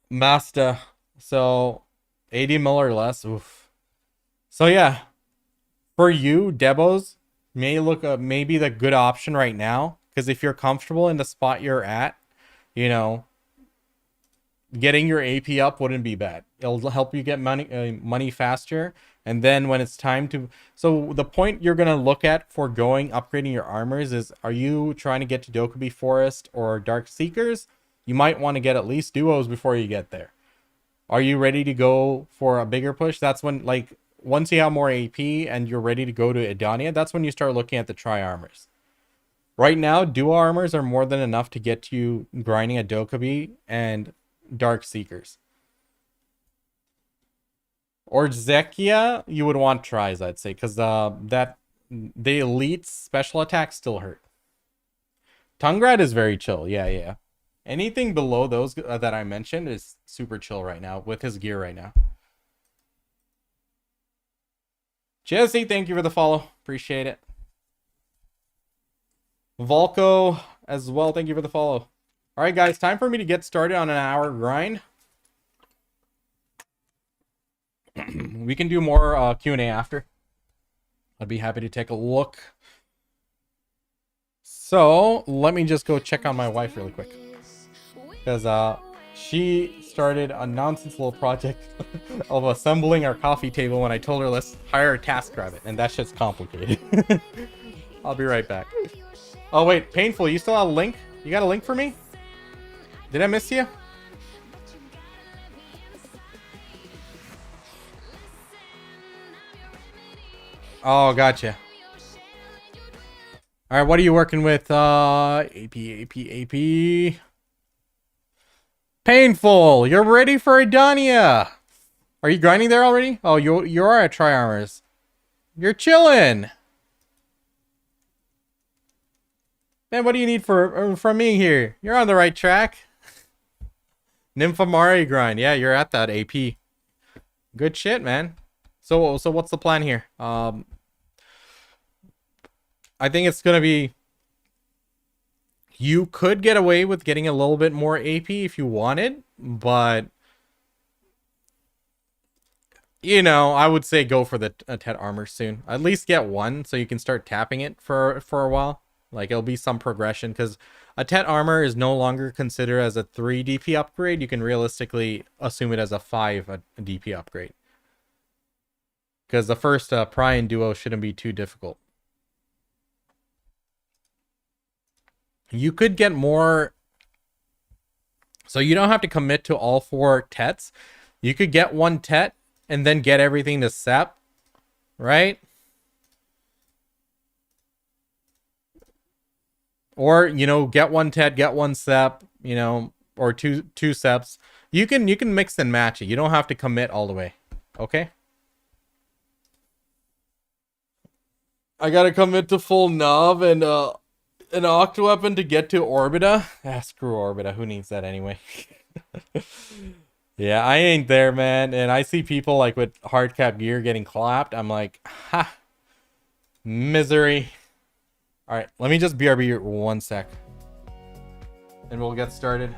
Mazda. So 80 mil or less. Oof. So yeah, for you, Debos may look maybe the good option right now, because if you're comfortable in the spot you're at, you know, getting your AP up wouldn't be bad. It'll help you get money faster. And then when it's time to, so the point you're gonna look at for upgrading your armors is, are you trying to get to Dokubi Forest or Dark Seekers? You might want to get at least duos before you get there. Are you ready to go for a bigger push? That's when, like, once you have more AP and you're ready to go to Edania, that's when you start looking at the tri armors. Right now, duo armors are more than enough to get you grinding at Dokubi and Dark Seekers. Or Zekia, you would want tries, I'd say, because the elite special attacks still hurt. Tungrad is very chill, yeah. Anything below those that I mentioned is super chill right now with his gear right now. Jesse, thank you for the follow. Appreciate it. Volko as well, thank you for the follow. All right, guys, time for me to get started on an hour grind. We can do more Q&A after. I'd be happy to take a look. So let me just go check on my wife really quick, because she started a nonsense little project of assembling our coffee table when I told her let's hire a TaskRabbit, and that shit's complicated. I'll be right back. Oh wait, Painful, you still have a link? You got a link for me? Did I miss you? Oh, gotcha. All right, what are you working with? AP. Painful. You're ready for Adania. Are you grinding there already? Oh, you are at Tri-Armors. You're chilling. Man, what do you need from me here? You're on the right track. Nymphomari grind. Yeah, you're at that AP. Good shit, man. So what's the plan here? I think it's gonna be. You could get away with getting a little bit more AP if you wanted, but you know, I would say go for the Tet armor soon. At least get one so you can start tapping it for a while. Like it'll be some progression because a Tet armor is no longer considered as a 3 DP upgrade. You can realistically assume it as a 5 DP upgrade. Because the first Pry and Duo shouldn't be too difficult. You could get more. So you don't have to commit to all 4 Tets. You could get 1 Tet and then get everything to Sep. Right? Or, you know, get 1 Tet, get 1 Sep, you know, or two Seps. You can mix and match it. You don't have to commit all the way. Okay? I gotta commit to full Nav and an Octoweapon to get to Orbita. Ah, screw Orbita. Who needs that anyway? Yeah, I ain't there, man. And I see people like with hardcap gear getting clapped. I'm like, ha, misery. All right, let me just BRB 1 sec, and we'll get started.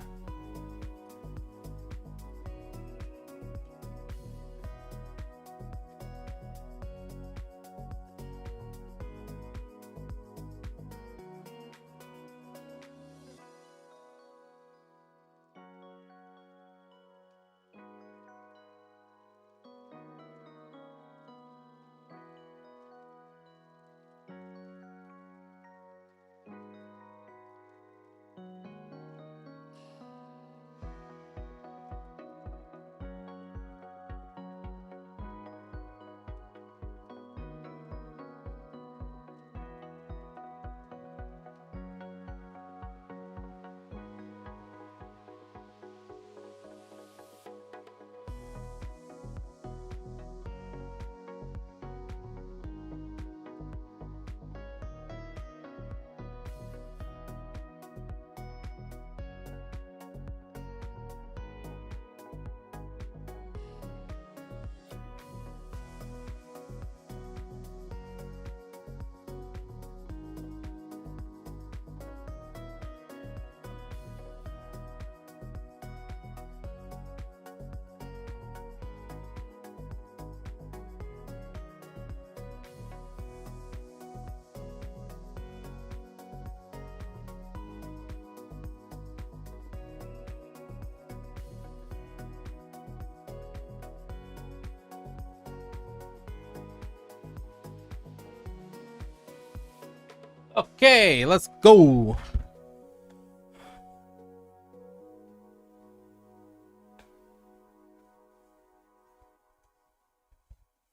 Okay, let's go.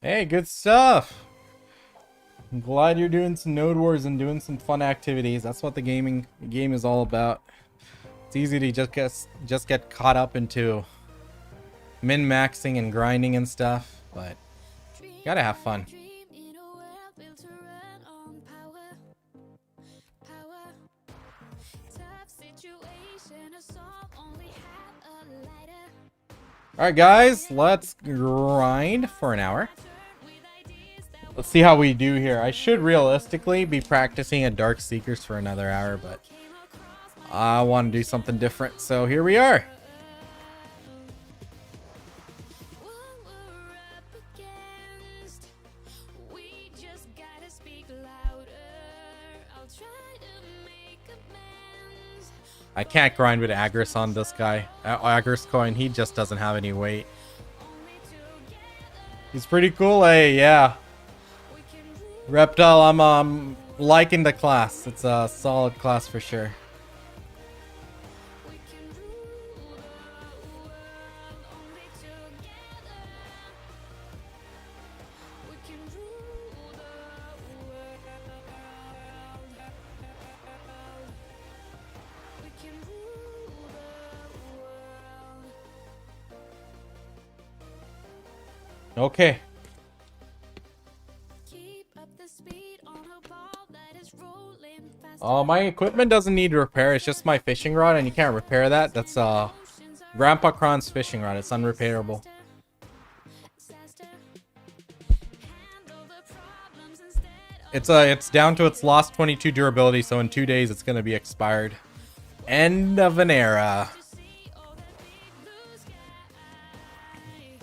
Hey, good stuff. I'm glad you're doing some Node Wars and doing some fun activities. That's what the game is all about. It's easy to just get caught up into min-maxing and grinding and stuff, but you gotta have fun. Alright guys, let's grind for an hour. Let's see how we do here. I should realistically be practicing at Dark Seekers for another hour, but I want to do something different, so here we are. I can't grind with Agris on this guy. Agris coin, he just doesn't have any weight. He's pretty cool, eh? Yeah. Reptile, I'm liking the class. It's a solid class for sure. Okay. My equipment doesn't need repair. It's just my fishing rod, and you can't repair that. That's Grandpa Kron's fishing rod. It's unrepairable. It's down to its lost 22 durability, so in 2 days it's gonna be expired. End of an era.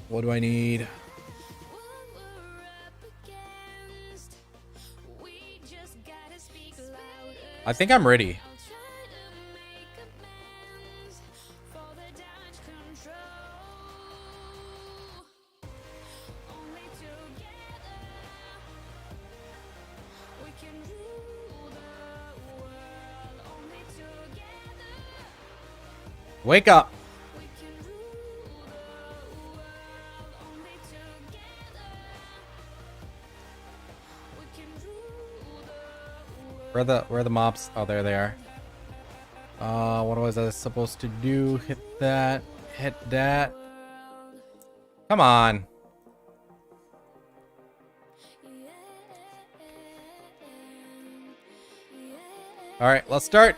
What do I need? I think I'm ready. Wake up. Where are the mobs? Oh, there they are. What was I supposed to do? Hit that. Hit that. Come on. All right, let's start.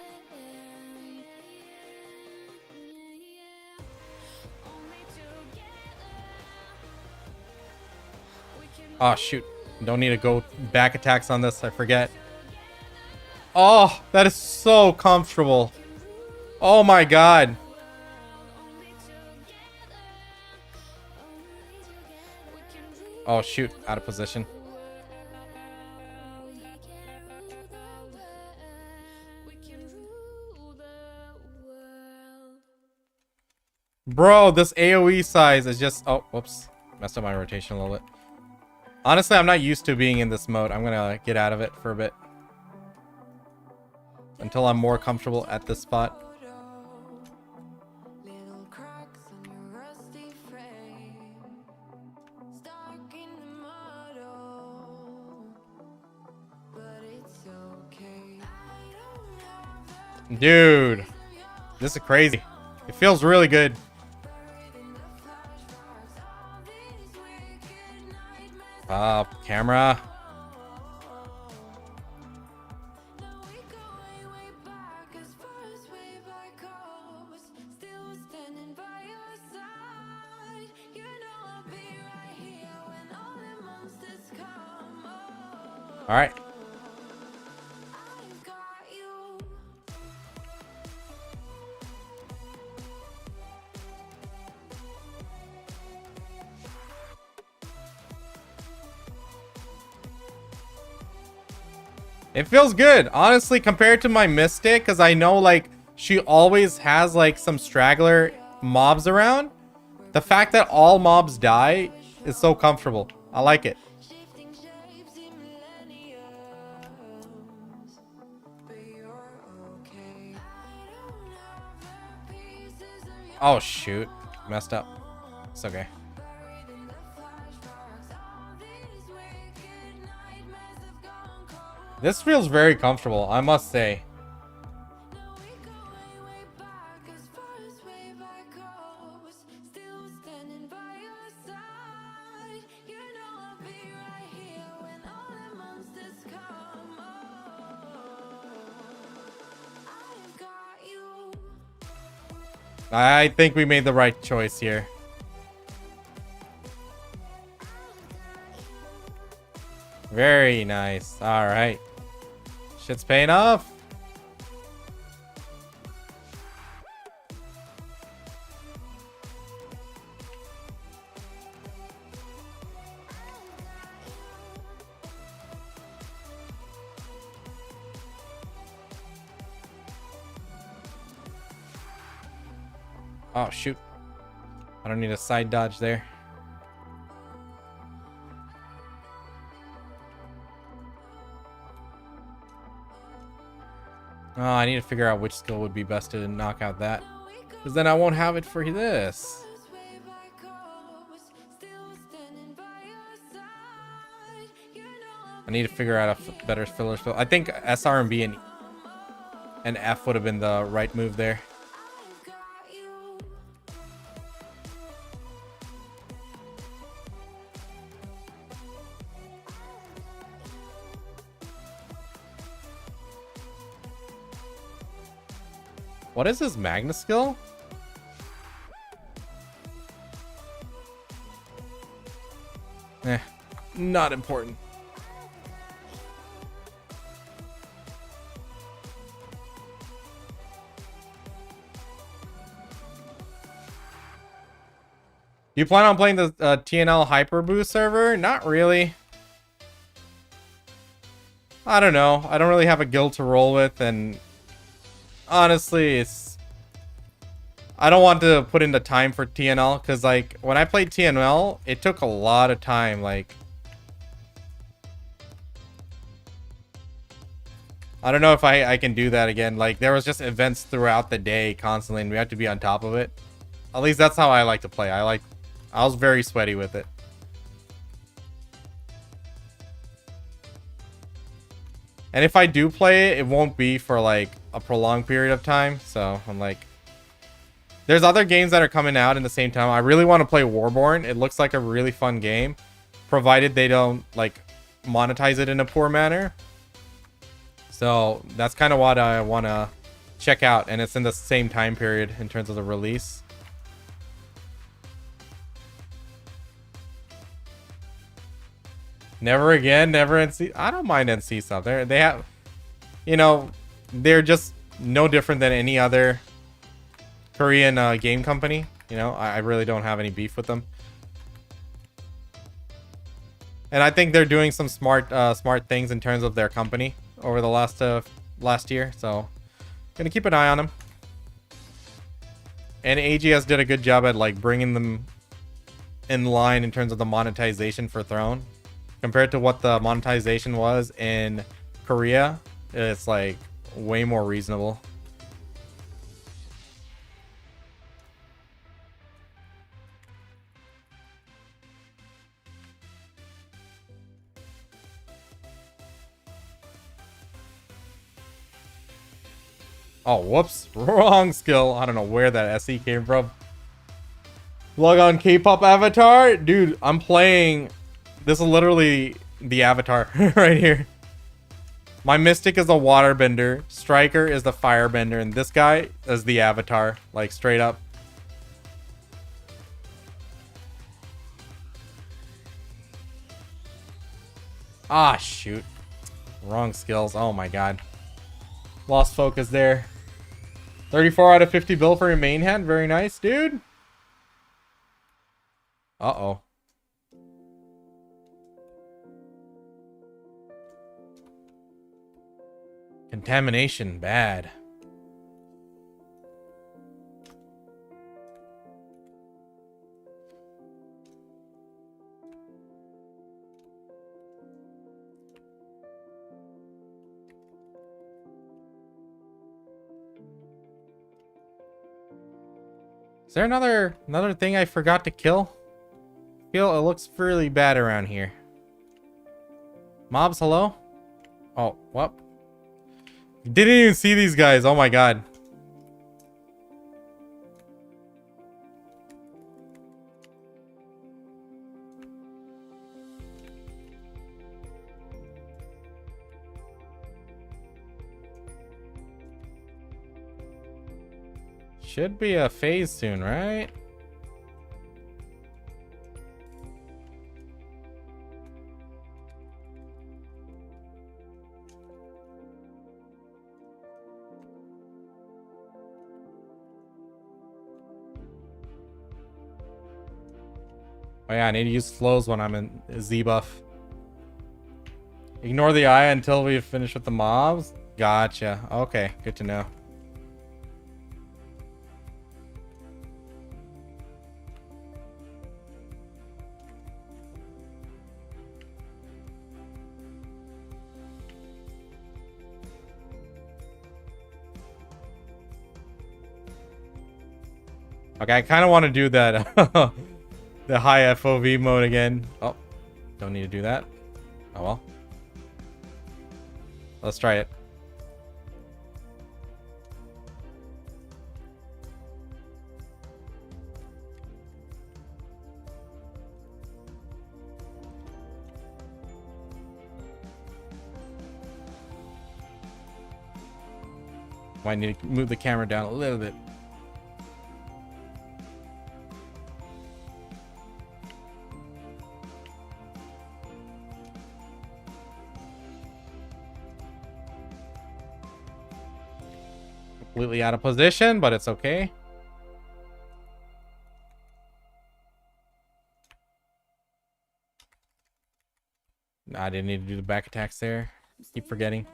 Oh, shoot. Don't need to go back attacks on this. I forget. Oh, that is so comfortable. Oh my god. Oh, shoot. Out of position. Bro, this AoE size is just... Oh, whoops. Messed up my rotation a little bit. Honestly, I'm not used to being in this mode. I'm gonna get out of it for a bit. Until I'm more comfortable at this spot. Dude, this is crazy. It feels really good. Camera. All right. It feels good, honestly, compared to my Mystic, because I know, like, she always has, like, some straggler mobs around. The fact that all mobs die is so comfortable. I like it. Oh, shoot. Messed up. It's okay. This feels very comfortable, I must say. I think we made the right choice here. Very nice. All right. Shit's paying off. Oh, shoot. I don't need a side dodge there. Oh, I need to figure out which skill would be best to knock out that. Because then I won't have it for this. I need to figure out a better filler spell. I think SR and B and F would have been the right move there. What is this Magna skill? Not important. You plan on playing the TNL Hyper Boost server? Not really. I don't know. I don't really have a guild to roll with, and honestly, I don't want to put in the time for TNL, because like when I played TNL, it took a lot of time. Like, I don't know if I can do that again. Like, there was just events throughout the day constantly, and we had to be on top of it. At least that's how I like to play. I was very sweaty with it. And if I do play it, it won't be for like a prolonged period of time. So I'm like, there's other games that are coming out in the same time. I really want to play Warborn. It looks like a really fun game, provided they don't like monetize it in a poor manner. So that's kind of what I want to check out. And it's in the same time period in terms of the release. Never again, never NC. I don't mind NC stuff. They have, you know, they're just no different than any other Korean game company. You know, I really don't have any beef with them. And I think they're doing some smart things in terms of their company over the last year. So, gonna keep an eye on them. And AGS did a good job at like bringing them in line in terms of the monetization for Throne. Compared to what the monetization was in Korea, it's like way more reasonable. Oh, whoops. Wrong skill. I don't know where that SE came from. Log on K-pop avatar? Dude, I'm playing... This is literally the avatar right here. My Mystic is a waterbender. Striker is the firebender. And this guy is the avatar. Like, straight up. Ah, shoot. Wrong skills. Oh, my God. Lost focus there. 34 out of 50 bill for your main hand. Very nice, dude. Uh-oh. Contamination, bad. Is there another thing I forgot to kill? I feel it looks really bad around here. Mobs, hello? Oh, what? Didn't even see these guys. Oh my God. Should be a phase soon, right? Oh yeah, I need to use flows when I'm in Z buff. Ignore the eye until we finish with the mobs. Gotcha. Okay, good to know. Okay, I kind of want to do that the high FOV mode again. Oh, don't need to do that. Oh well. Let's try it. Might need to move the camera down a little bit. Completely out of position, but it's okay. I didn't need to do the back attacks there. Keep forgetting.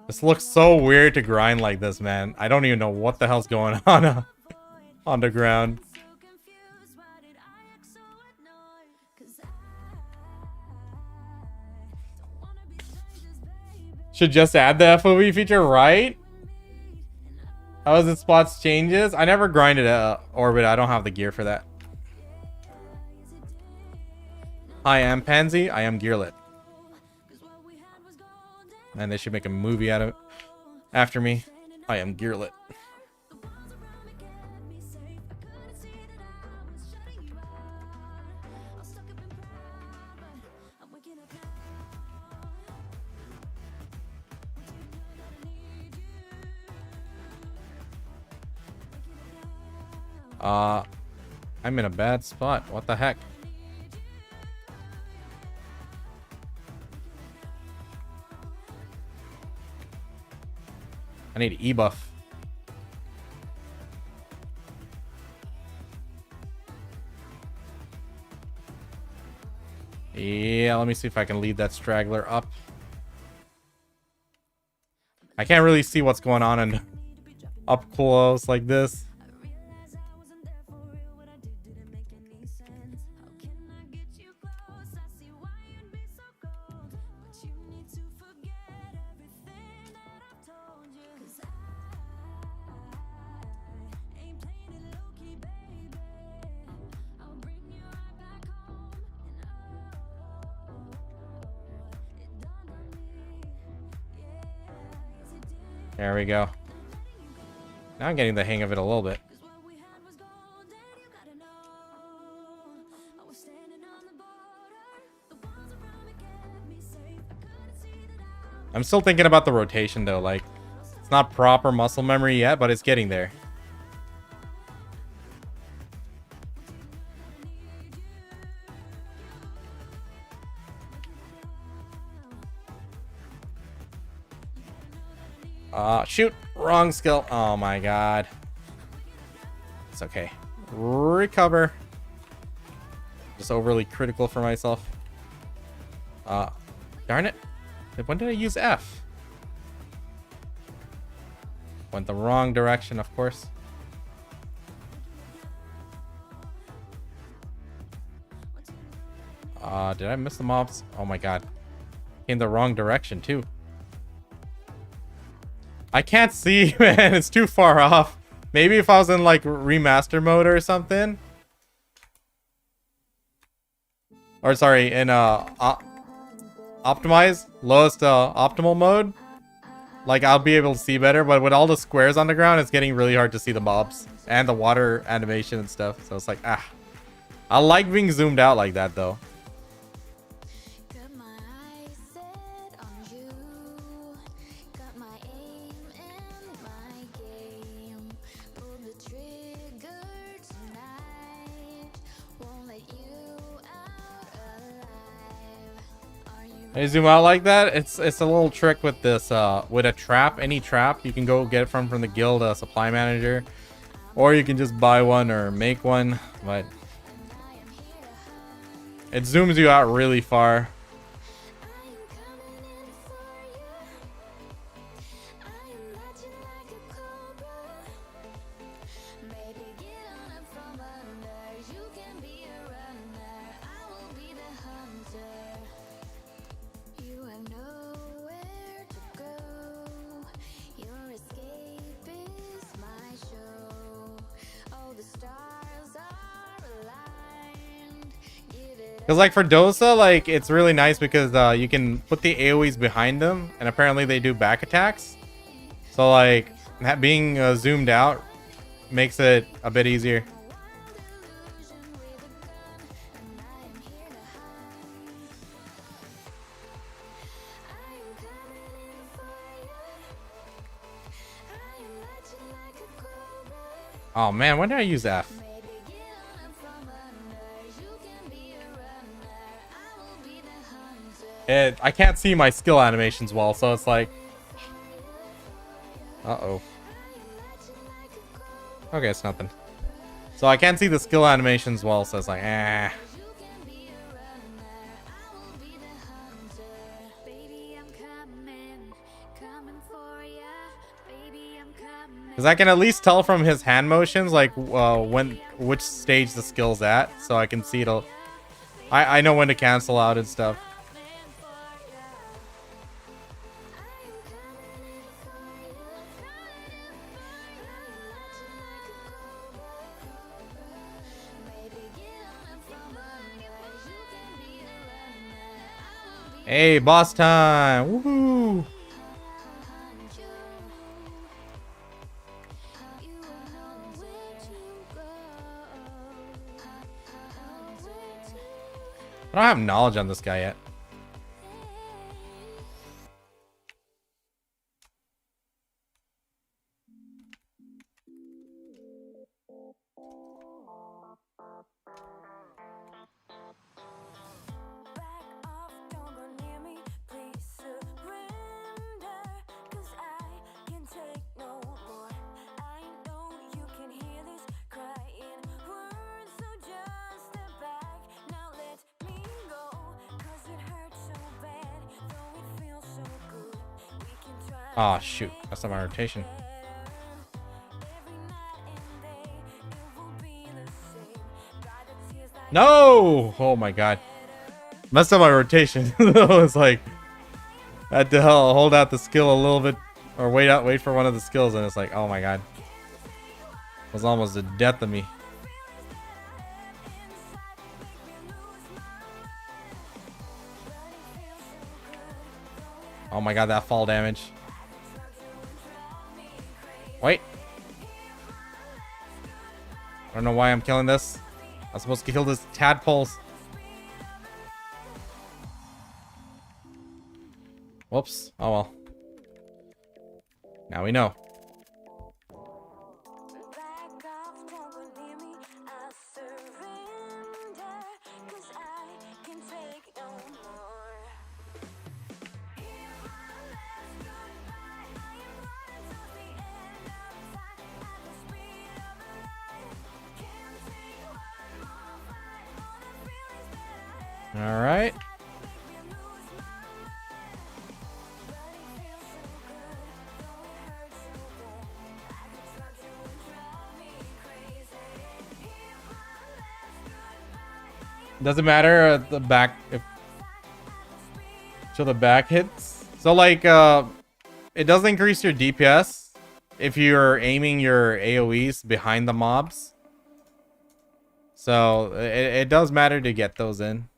This looks so weird to grind like this, man. I don't even know what the hell's going on the ground. Should just add the FOV feature, right? How does it spots changes? I never grinded Orbit. I don't have the gear for that. I am Pansy. I am Gearlit. And they should make a movie out of it after me. I am Gearlit. I'm in a bad spot. What the heck? I need E-buff. Yeah, let me see if I can lead that straggler up. I can't really see what's going on in up close like this. There we go. Now I'm getting the hang of it a little bit. I'm still thinking about the rotation though. Like, it's not proper muscle memory yet, but it's getting there. Shoot, wrong skill. Oh my god. It's okay. Recover. Just overly critical for myself. Darn it. When did I use F? Went the wrong direction, of course. Did I miss the mobs? Oh my god. In the wrong direction too. I can't see, man. It's too far off. Maybe if I was in like remaster mode or something. Or sorry, in optimize, lowest optimal mode. Like I'll be able to see better, but with all the squares on the ground, it's getting really hard to see the mobs and the water animation and stuff. So it's like, I like being zoomed out like that though. I zoom out like that. It's a little trick with this with a trap. Any trap you can go get it from the guild supply manager, or you can just buy one or make one, but it zooms you out really far. Because like for Dosa, like it's really nice because you can put the AoEs behind them, and apparently they do back attacks. So like being zoomed out makes it a bit easier. Oh man, when did I use F? I can't see my skill animations well, so it's like... Uh-oh. Okay, it's nothing. So I can't see the skill animations well, so it's like, eh. Because I can at least tell from his hand motions, like, which stage the skill's at, so I can see it'll... I know when to cancel out and stuff. Hey, boss time! Woohoo! I don't have knowledge on this guy yet. Oh shoot, that's not my rotation. No! Oh my god. Messed up my rotation. It's like I had to hold out the skill a little bit or wait for one of the skills, and it's like, oh my god. It was almost the death of me. Oh my god, that fall damage. Wait. I don't know why I'm killing this. I'm supposed to kill this tadpoles. Whoops. Oh well. Now we know. All right. Doesn't matter the back if so the back hits. So like it does increase your DPS if you're aiming your AoEs behind the mobs. So it does matter to get those in.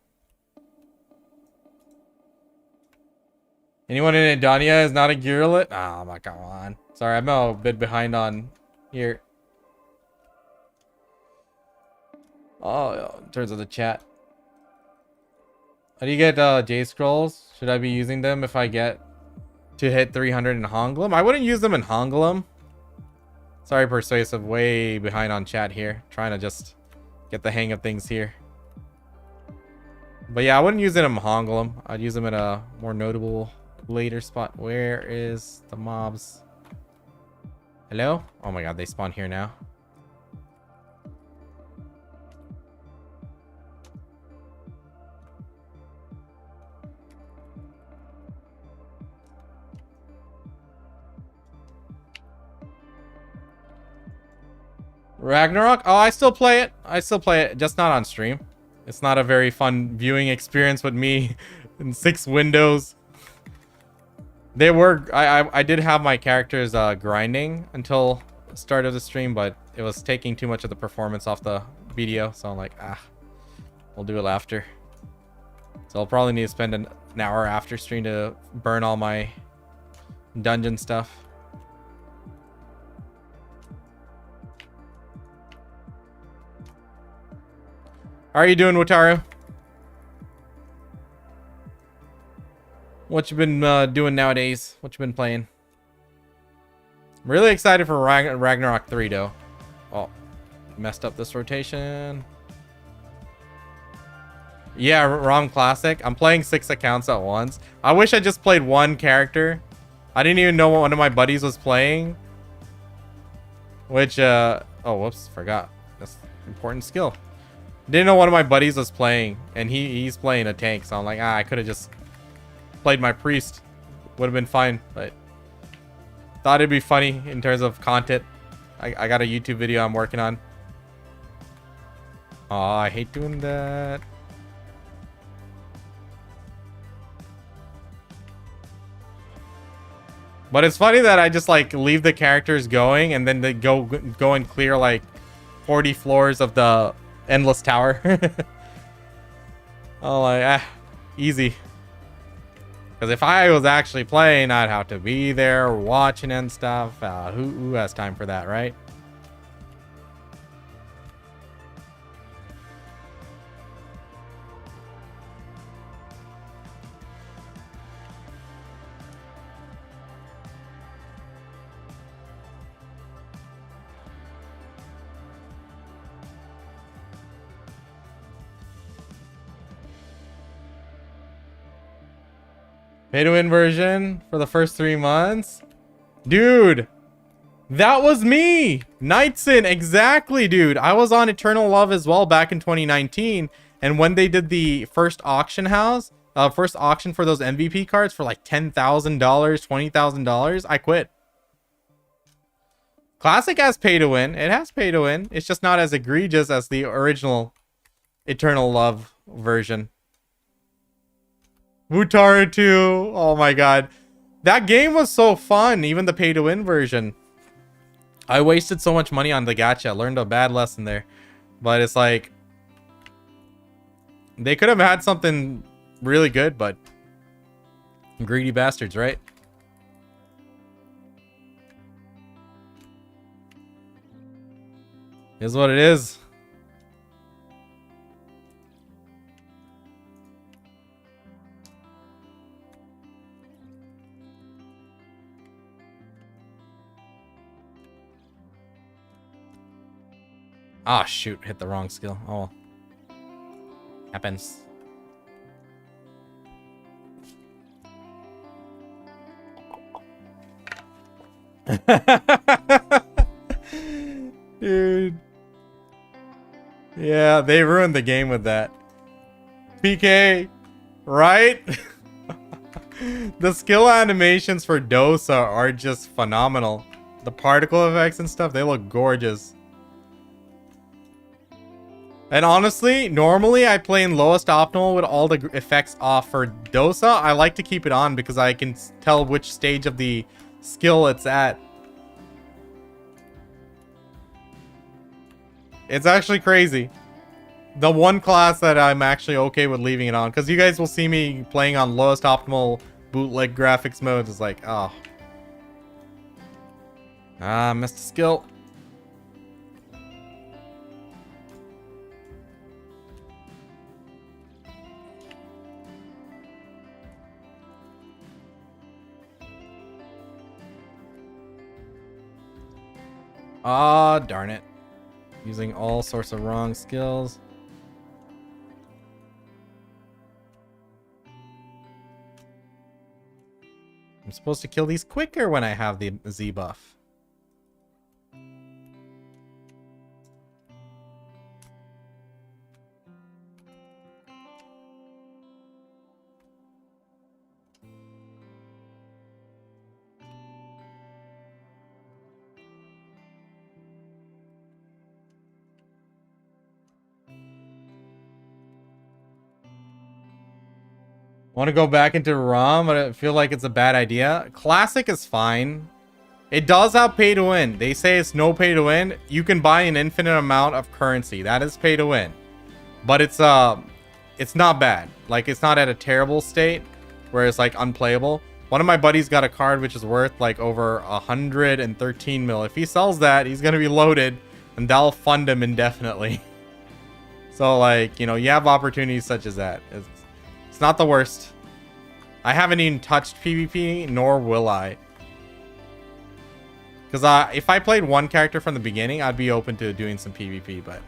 Anyone in Adania is not a Gearlet? Oh my god, come on. Sorry, I'm a bit behind on here. Oh, in terms of the chat. How do you get J scrolls? Should I be using them if I get to hit 300 in Honglim? I wouldn't use them in Honglim. Sorry, Persuasive, way behind on chat here. Trying to just get the hang of things here. But yeah, I wouldn't use it in Honglim. I'd use them in a more notable later spot. Where is the mobs? Hello? Oh my god, they spawn here now. Ragnarok? Oh, I still play it. I still play it, just not on stream. It's not a very fun viewing experience with me in 6 windows. They were... I did have my characters grinding until the start of the stream, but it was taking too much of the performance off the BDO, so I'm like, we'll do it after. So I'll probably need to spend an hour after stream to burn all my dungeon stuff. How are you doing, Wataru? What you been doing nowadays? What you been playing? I'm really excited for Ragnarok 3, though. Oh, messed up this rotation. Yeah, ROM Classic. I'm playing 6 accounts at once. I wish I just played one character. I didn't even know what one of my buddies was playing. Which, oh, whoops, forgot. That's an important skill. Didn't know one of my buddies was playing, and he's playing a tank, so I'm like, I could have just played my priest. Would have been fine, but thought it'd be funny in terms of content. I got a YouTube video I'm working on. Oh, I hate doing that. But it's funny that I just like leave the characters going and then they go and clear like 40 floors of the endless tower. Oh, like, easy. Because if I was actually playing, I'd have to be there watching and stuff. Who has time for that, right? Pay to win version for the first 3 months. Dude, that was me. Knightson, exactly, dude. I was on Eternal Love as well back in 2019. And when they did the first auction house, first auction for those MVP cards for like $10,000, $20,000, I quit. Classic has pay to win. It has pay to win. It's just not as egregious as the original Eternal Love version. Wutara 2. Oh my god. That game was so fun. Even the pay to win version. I wasted so much money on the gacha. Learned a bad lesson there. But it's like, they could have had something really good, but greedy bastards, right? Is what it is. Ah, shoot. Hit the wrong skill. Oh. Happens. Dude. Yeah, they ruined the game with that. PK, right? The skill animations for Dosa are just phenomenal. The particle effects and stuff, they look gorgeous. And honestly, normally I play in lowest optimal with all the effects off. For Dosa, I like to keep it on because I can tell which stage of the skill it's at. It's actually crazy. The one class that I'm actually okay with leaving it on, because you guys will see me playing on lowest optimal bootleg graphics mode. Is like, oh. Ah, missed a skill. Ah, darn it. Using all sorts of wrong skills. I'm supposed to kill these quicker when I have the Z buff. Want to go back into ROM, but I feel like it's a bad idea. Classic is fine. It does have pay to win. They say it's no pay to win. You can buy an infinite amount of currency. That is pay to win. But it's not bad. Like, it's not at a terrible state where it's like unplayable. One of my buddies got a card which is worth like over 113 mil. If he sells that, he's gonna be loaded, and that'll fund him indefinitely. So like, you know, you have opportunities such as that. It's not the worst. I haven't even touched PvP, nor will I. Because if I played one character from the beginning, I'd be open to doing some PvP. But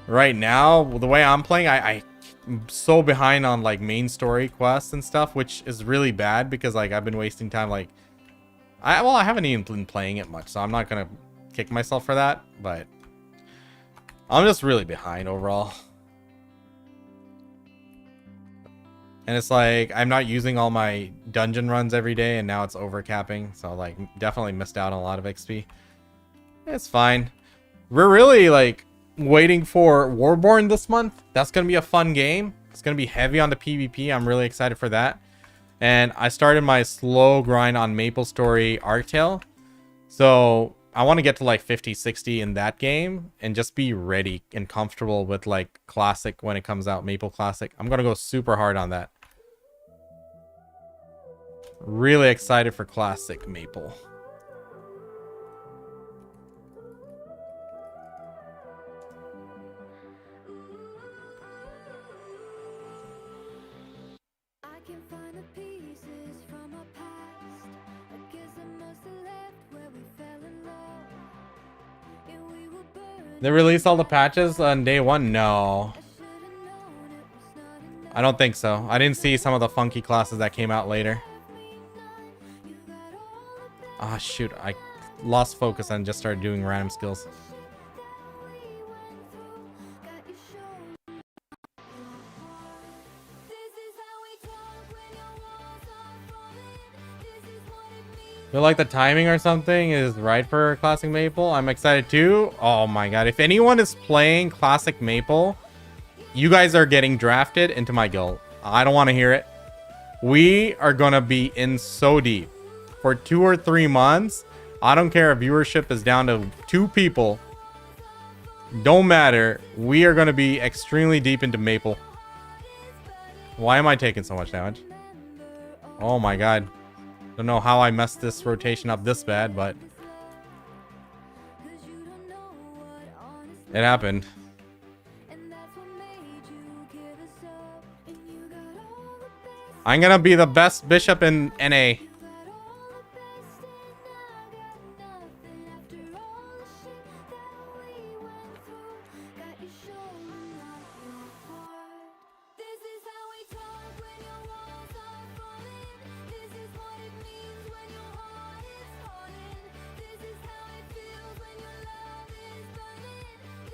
right now, the way I'm playing, I'm so behind on like main story quests and stuff, which is really bad because like I've been wasting time. Like, I haven't even been playing it much, so I'm not gonna kick myself for that. But I'm just really behind overall. And it's like I'm not using all my dungeon runs every day, and now it's overcapping. So like definitely missed out on a lot of XP. It's fine. We're really like waiting for Warborn this month. That's gonna be a fun game. It's gonna be heavy on the PvP. I'm really excited for that. And I started my slow grind on MapleStory Arctale. So I want to get to like 50, 60 in that game and just be ready and comfortable with like Classic when it comes out, Maple Classic. I'm gonna go super hard on that. Really excited for Classic Maple. They released all the patches on day one? No. I don't think so. I didn't see some of the funky classes that came out later. Ah, shoot. I lost focus and just started doing random skills. Feel like the timing or something is right for Classic Maple. I'm excited too. Oh my god. If anyone is playing Classic Maple, you guys are getting drafted into my guild. I don't want to hear it. We are going to be in so deep. For 2 or 3 months, I don't care if viewership is down to 2 people. Don't matter. We are going to be extremely deep into Maple. Why am I taking so much damage? Oh my god. Don't know how I messed this rotation up this bad, but it happened. I'm gonna be the best bishop in NA.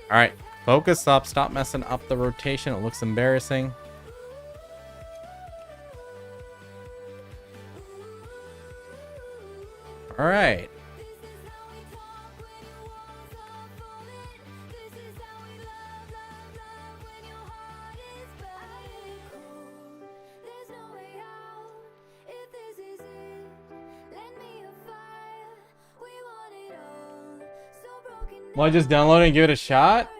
All right, focus up. Stop messing up the rotation. It looks embarrassing. All right. Well, just download it and give it a shot.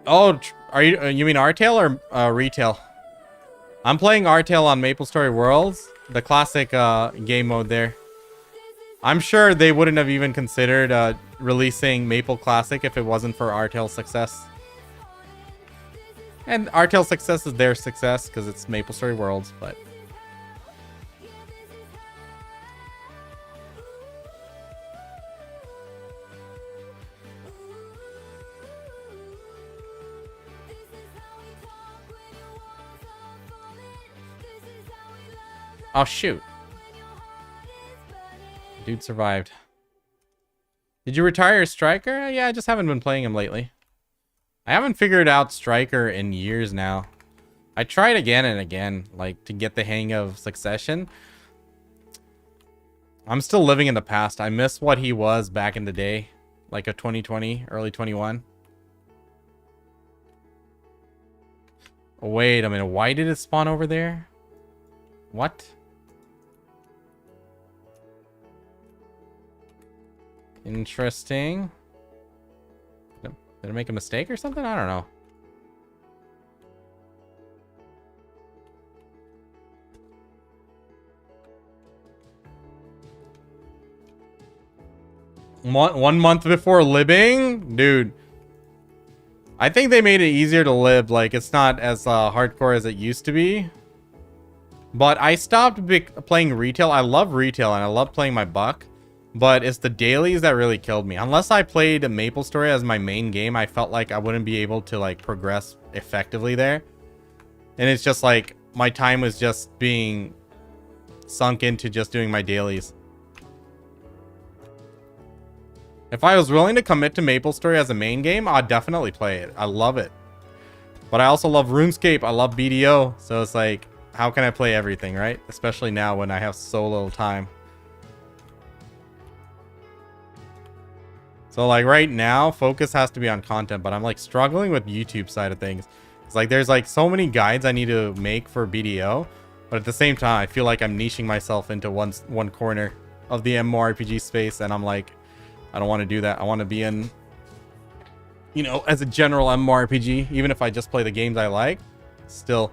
Oh, are you mean Artale or Retail? I'm playing Artale on MapleStory Worlds, the classic game mode there. I'm sure they wouldn't have even considered releasing Maple Classic if it wasn't for Artale's success. And Artale's success is their success because it's MapleStory Worlds, but oh shoot. Dude survived. Did you retire Striker? Yeah, I just haven't been playing him lately. I haven't figured out Striker in years now. I tried again and again, like, to get the hang of Succession. I'm still living in the past. I miss what he was back in the day. Like a 2020, early 21. Wait a minute. Why did it spawn over there? What? Interesting. Did I make a mistake or something? I don't know. One month before libbing? Dude. I think they made it easier to lib. Like, it's not as hardcore as it used to be. But I stopped playing retail. I love retail and I love playing my buck. But it's the dailies that really killed me. Unless I played MapleStory as my main game, I felt like I wouldn't be able to like progress effectively there. And it's just like my time was just being sunk into just doing my dailies. If I was willing to commit to MapleStory as a main game, I'd definitely play it. I love it. But I also love RuneScape. I love BDO. So it's like, how can I play everything, right? Especially now when I have so little time. So like right now, focus has to be on content, but I'm like struggling with YouTube side of things. It's like there's like so many guides I need to make for BDO, but at the same time, I feel like I'm niching myself into one corner of the MMORPG space, and I'm like, I don't want to do that. I want to be in, you know, as a general MMORPG, even if I just play the games I like. Still,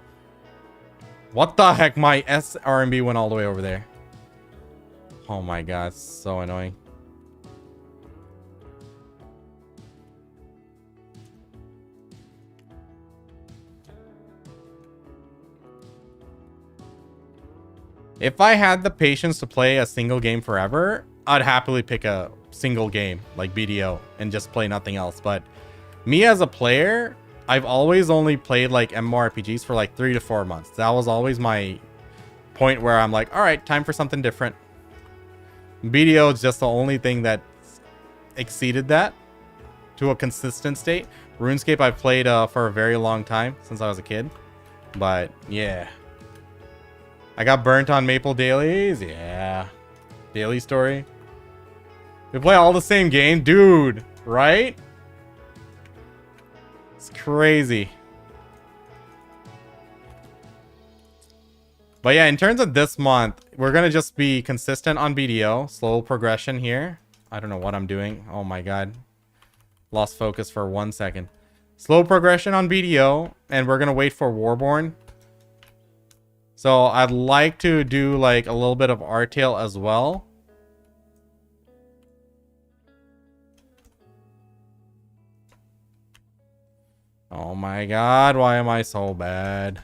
what the heck? My SRMB went all the way over there. Oh my god, so annoying. If I had the patience to play a single game forever, I'd happily pick a single game like BDO and just play nothing else. But me as a player, I've always only played like MMORPGs for like 3 to 4 months. That was always my point where I'm like, all right, time for something different. BDO is just the only thing that exceeded that to a consistent state. RuneScape I've played for a very long time, since I was a kid. But yeah. I got burnt on Maple dailies. Yeah. Daily story. We play all the same game. Dude, right? It's crazy. But yeah, in terms of this month, we're going to just be consistent on BDO. Slow progression here. I don't know what I'm doing. Oh my god. Lost focus for 1 second. Slow progression on BDO. And we're going to wait for Warborn. So I'd like to do like a little bit of Artail as well. Oh my god, why am I so bad?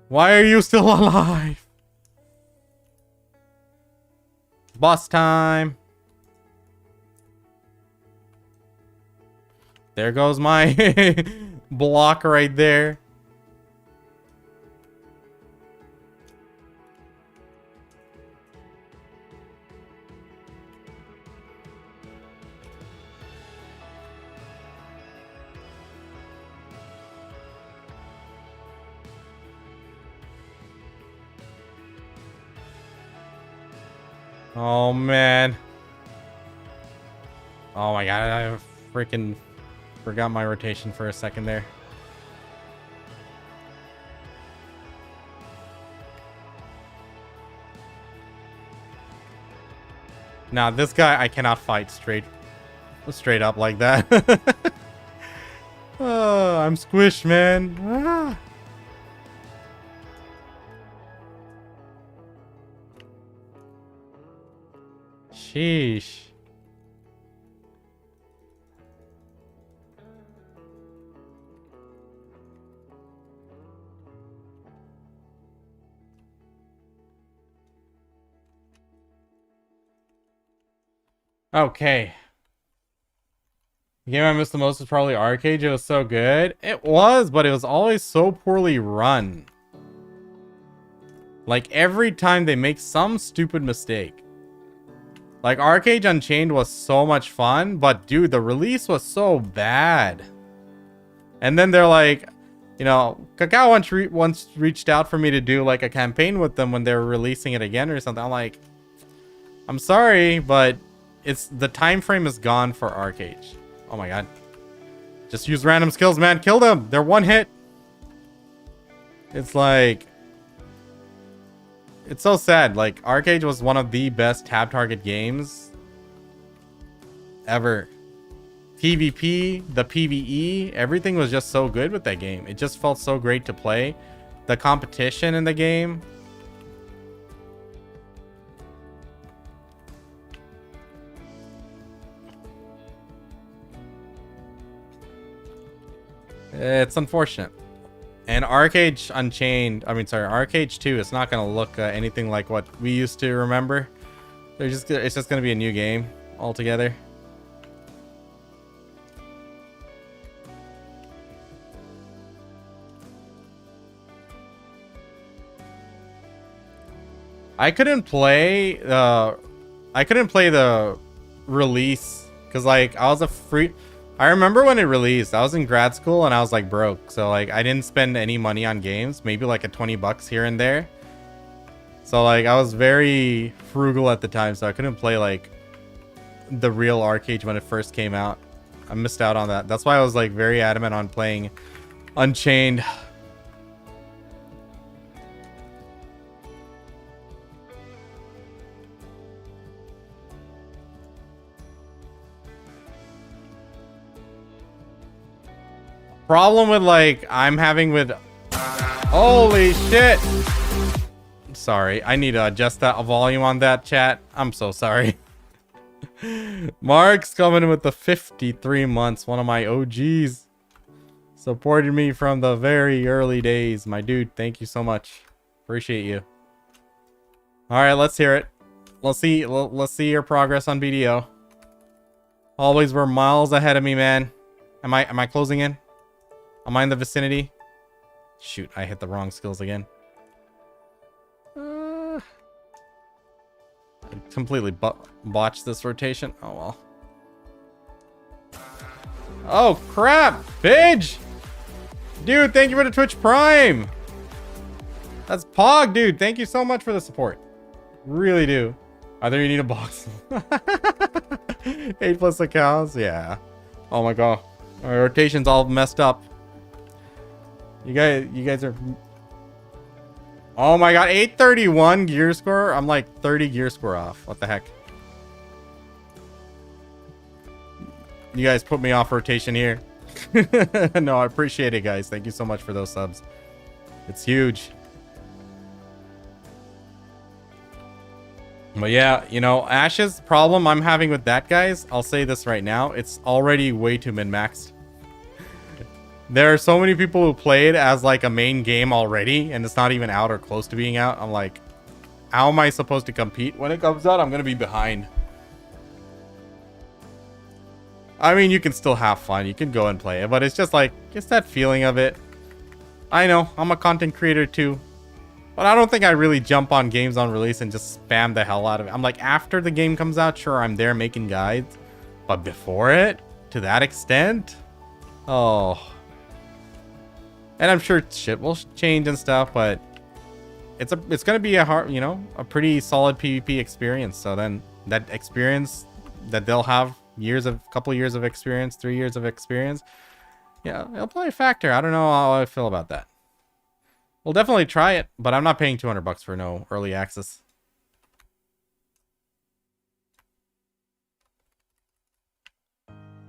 Why are you still alive? Boss time. There goes my block right there. Oh man. Oh my god, I freaking forgot my rotation for a second there. Now this guy I cannot fight straight up like that. Oh, I'm squished, man. Ah. Sheesh. Okay. The game I missed the most was probably Arcade. It was so good. It was, but it was always so poorly run. Like every time they make some stupid mistake. Like Arcade Unchained was so much fun, but dude, the release was so bad. And then they're like, you know, Kakao once reached out for me to do like a campaign with them when they were releasing it again or something. I'm like, I'm sorry, but it's the time frame is gone for Arcade. Oh my god. Just use random skills, man. Kill them. They're one hit. It's like, it's so sad. Like Arcade was one of the best tab target games ever. PvP, the PvE, everything was just so good with that game. It just felt so great to play. The competition in the game. It's unfortunate. And Arcade Unchained, I mean, sorry, Arcade 2, it's not going to look anything like what we used to remember. It's just going to be a new game altogether. I couldn't play the release because like I was I remember when it released, I was in grad school and I was like broke, so like I didn't spend any money on games, maybe like a 20 bucks here and there. So like I was very frugal at the time, so I couldn't play like the real arcade when it first came out. I missed out on that. That's why I was like very adamant on playing Unchained. Problem with like I'm having with holy shit. Sorry, I need to adjust that volume on that chat. I'm so sorry. Mark's coming in with the 53 months, one of my OGs. Supported me from the very early days. My dude, thank you so much. Appreciate you. Alright, let's hear it. Let's see your progress on BDO. Always were miles ahead of me, man. Am I closing in? Am I in the vicinity? Shoot, I hit the wrong skills again. I completely botched this rotation. Oh, well. Oh, crap! Pidge! Dude, thank you for the Twitch Prime! That's Pog, dude. Thank you so much for the support. Really do. Either you need a box. 8+ accounts? Yeah. Oh my god. Our rotation's all messed up. You guys are... Oh my god, 831 gear score? I'm like 30 gear score off. What the heck? You guys put me off rotation here. No, I appreciate it, guys. Thank you so much for those subs. It's huge. But yeah, you know, Ash's problem I'm having with that, guys, I'll say this right now. It's already way too min-maxed. There are so many people who play it as like a main game already, and it's not even out or close to being out. I'm like, how am I supposed to compete when it comes out? I'm gonna be behind. I mean, you can still have fun. You can go and play it, but it's just like, it's that feeling of it. I know, I'm a content creator too, but I don't think I really jump on games on release and just spam the hell out of it. I'm like, after the game comes out, sure, I'm there making guides, but before it, to that extent, oh. And I'm sure shit will change and stuff, but it's gonna be a hard, you know, a pretty solid PvP experience. So then that experience that they'll have couple years of experience, 3 years of experience, yeah, it'll play a factor. I don't know how I feel about that. We'll definitely try it, but I'm not paying 200 bucks for no early access.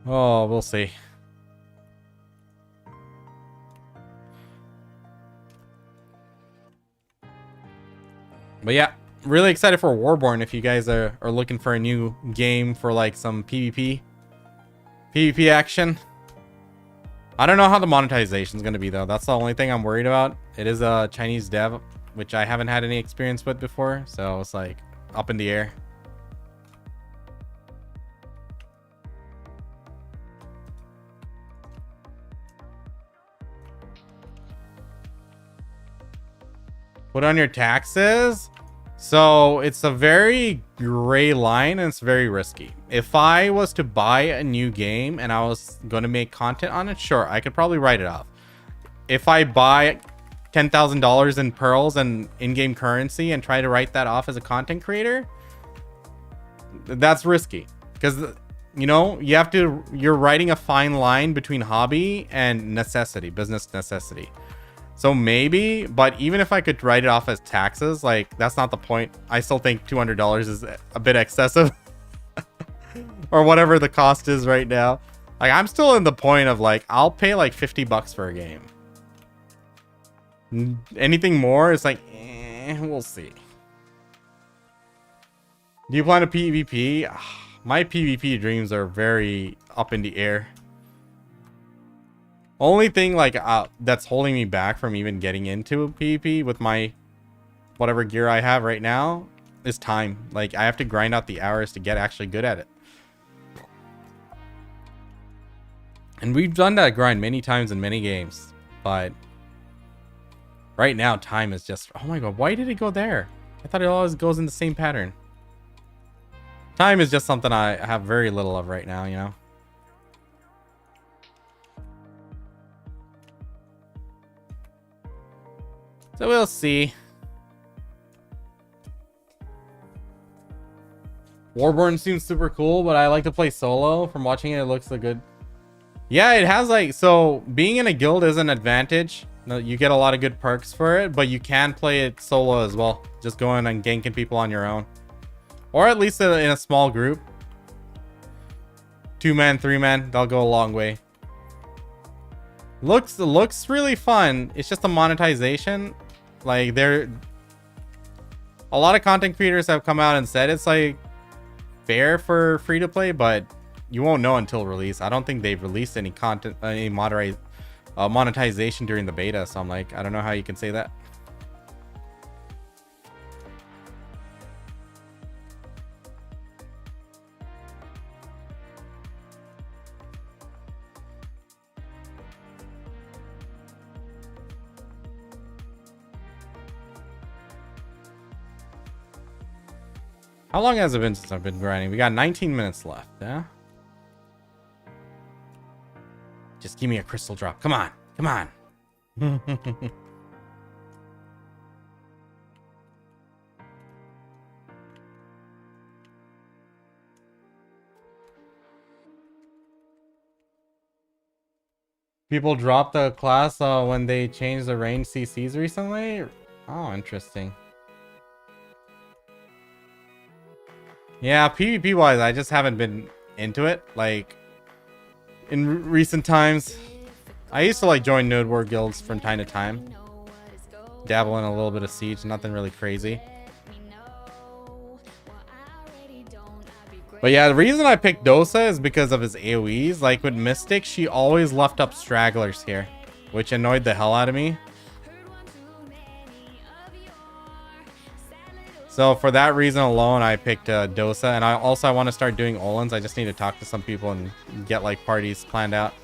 Oh, we'll see. But yeah, really excited for Warborn if you guys are looking for a new game for like some PvP action. I don't know how the monetization is going to be though. That's the only thing I'm worried about. It is a Chinese dev, which I haven't had any experience with before. So it's like up in the air. Put on your taxes? So it's a very gray line and it's very risky. If I was to buy a new game and I was going to make content on it, sure, I could probably write it off. If I buy $10,000 in pearls and in-game currency and try to write that off as a content creator, that's risky. Because, you know, you're writing a fine line between hobby and necessity, business necessity. So maybe, but even if I could write it off as taxes, like that's not the point. I still think $200 is a bit excessive. Or whatever the cost is right now. Like I'm still in the point of like, I'll pay like 50 bucks for a game. Anything more, it's like, we'll see. Do you plan a PvP? My PvP dreams are very up in the air. Only thing like that's holding me back from even getting into PvP with my whatever gear I have right now is time. Like I have to grind out the hours to get actually good at it. And we've done that grind many times in many games, but right now time is just, oh my god, why did it go there? I thought it always goes in the same pattern. Time is just something I have very little of right now, you know. So we'll see. Warborn seems super cool, but I like to play solo. From watching it, it looks so good. Yeah, it has like, so being in a guild is an advantage. You get a lot of good perks for it, but you can play it solo as well. Just going and ganking people on your own. Or at least in a small group. 2-man, 3-man, they'll go a long way. Looks really fun. It's just the monetization. Like a lot of content creators have come out and said it's like fair for free to play, but you won't know until release. I don't think they've released any content, any monetization during the beta. So I'm like, I don't know how you can say that. How long has it been since I've been grinding? We got 19 minutes left, yeah? Just give me a crystal drop. Come on. Come on. People dropped the class when they changed the range CCs recently? Oh, interesting. Yeah, PvP wise, I just haven't been into it. Like, in recent times, I used to like join node war guilds from time to time. Dabble in a little bit of siege, nothing really crazy. But yeah, the reason I picked Dosa is because of his AoEs. Like with Mystic, she always left up stragglers here, which annoyed the hell out of me. So for that reason alone, I picked Dosa. And I want to start doing Olins. I just need to talk to some people and get like parties planned out.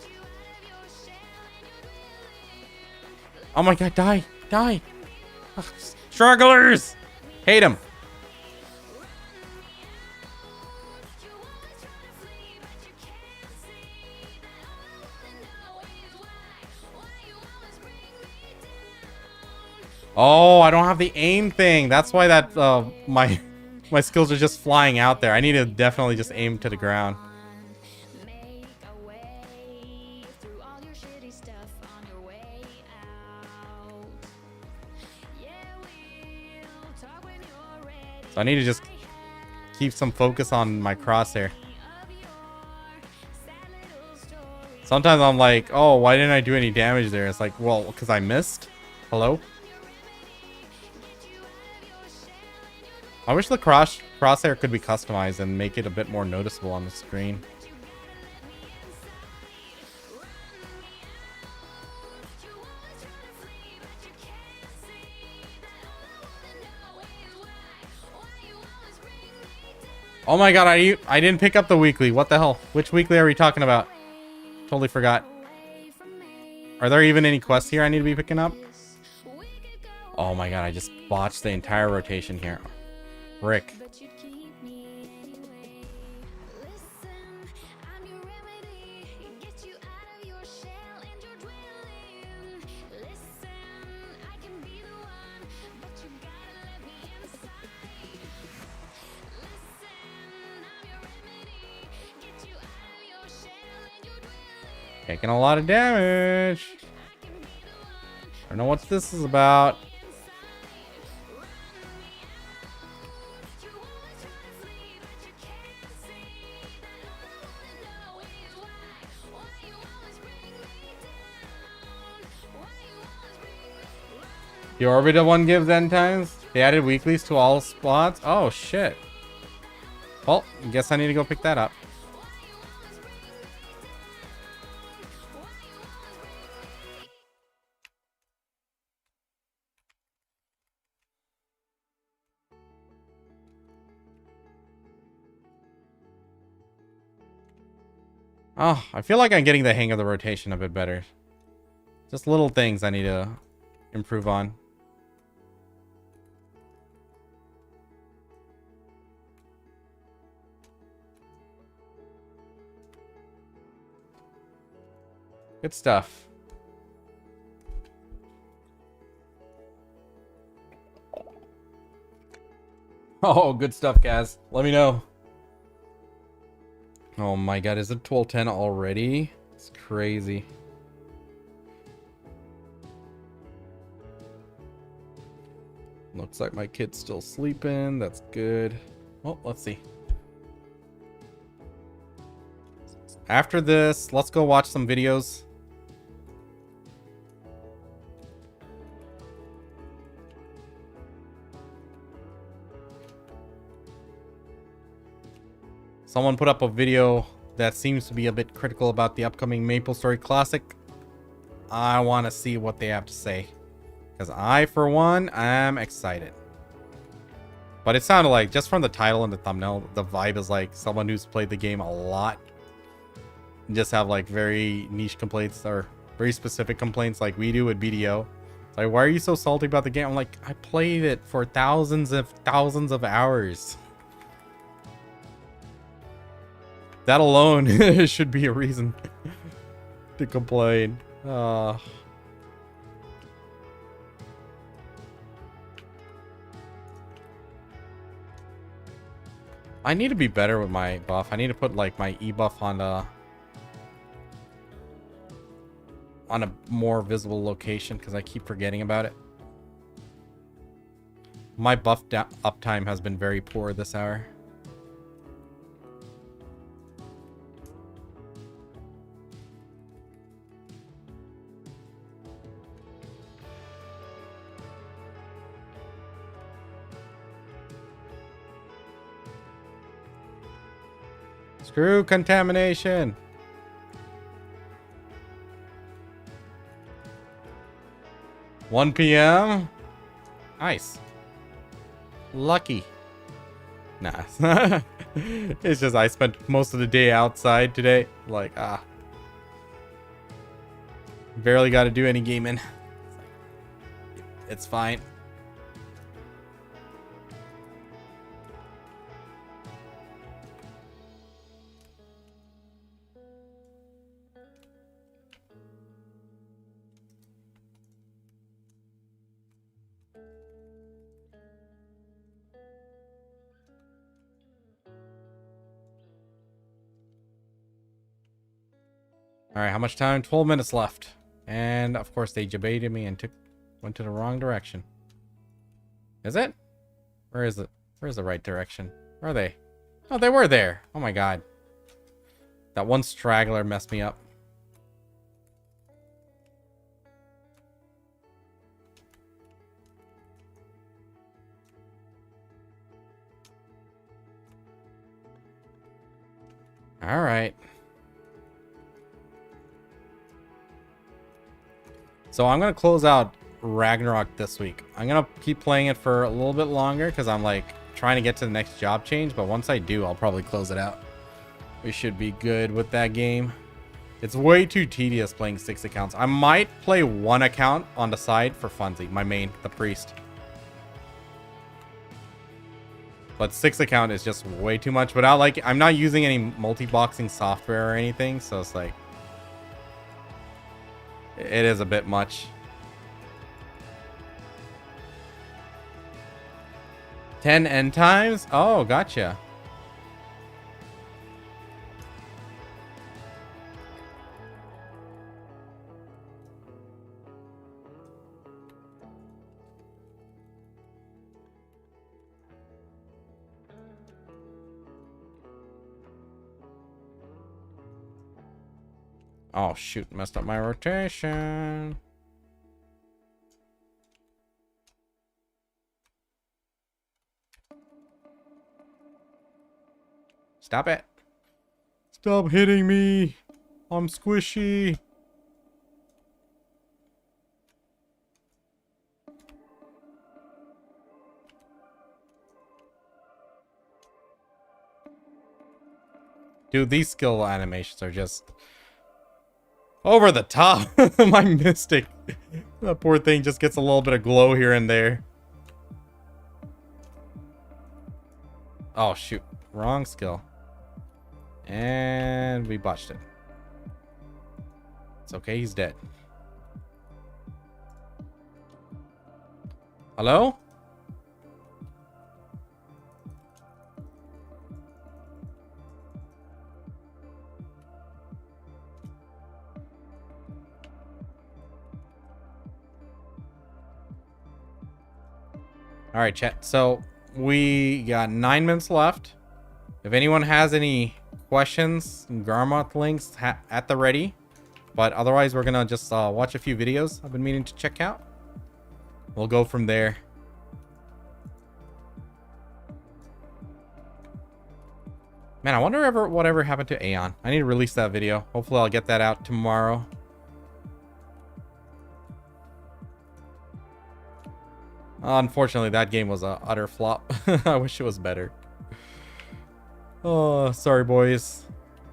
Oh my god, die! Die! Ugh, stragglers! Hate them! Oh, I don't have the aim thing. That's why that my skills are just flying out there. I need to definitely just aim to the ground. So I need to just keep some focus on my crosshair. Sometimes I'm like, oh, why didn't I do any damage there? It's like, well, because I missed. Hello? I wish the crosshair could be customized and make it a bit more noticeable on the screen. Oh my god, I didn't pick up the weekly. What the hell? Which weekly are we talking about? Totally forgot. Are there even any quests here I need to be picking up? Oh my god, I just botched the entire rotation here. Rick. Taking a lot of damage. I don't know what this is about. The orbital one gives end times. They added weeklies to all spots. Oh shit. Well, I guess I need to go pick that up. Oh, I feel like I'm getting the hang of the rotation a bit better. Just little things I need to improve on. Good stuff. Oh, good stuff, Gaz. Let me know. Oh my god, is it 12:10 already? It's crazy. Looks like my kid's still sleeping. That's good. Well, let's see. After this, let's go watch some videos. Someone put up a video that seems to be a bit critical about the upcoming MapleStory Classic. I want to see what they have to say. Because I, for one, am excited. But it sounded like, just from the title and the thumbnail, the vibe is like someone who's played the game a lot. And just have like very niche complaints or very specific complaints like we do with BDO. It's like, why are you so salty about the game? I'm like, I played it for thousands of hours. That alone should be a reason to complain. I need to be better with my buff. I need to put like my E buff on a more visible location because I keep forgetting about it. My buff uptime has been very poor this hour. Screw contamination. $1 p.m. Nice. Lucky. Nah. It's just I spent most of the day outside today. Like, barely got to do any gaming. It's fine. Alright, how much time? 12 minutes left. And of course they debated me and went to the wrong direction. Is it? Where is it? Where's the right direction? Where are they? Oh, they were there. Oh my god. That one straggler messed me up. Alright. So I'm going to close out Ragnarok this week. I'm going to keep playing it for a little bit longer because I'm like trying to get to the next job change. But once I do, I'll probably close it out. We should be good with that game. It's way too tedious playing 6 accounts. I might play 1 account on the side for funsies. My main, the priest. But 6 account is just way too much. But I'm not using any multi-boxing software or anything. So it's like, it is a bit much. 10 end times? Oh, gotcha. Oh, shoot. Messed up my rotation. Stop it. Stop hitting me. I'm squishy. Dude, these skill animations are just over the top. My Mystic. That poor thing just gets a little bit of glow here and there. Oh, shoot. Wrong skill. And we botched it. It's okay, he's dead. Hello? All right, chat. So we got 9 minutes left. If anyone has any questions, Garmoth links at the ready. But otherwise, we're gonna just watch a few videos I've been meaning to check out. We'll go from there. Man, I wonder whatever happened to Aeon. I need to release that video. Hopefully, I'll get that out tomorrow. Unfortunately, that game was a utter flop. I wish it was better. Oh, sorry, boys.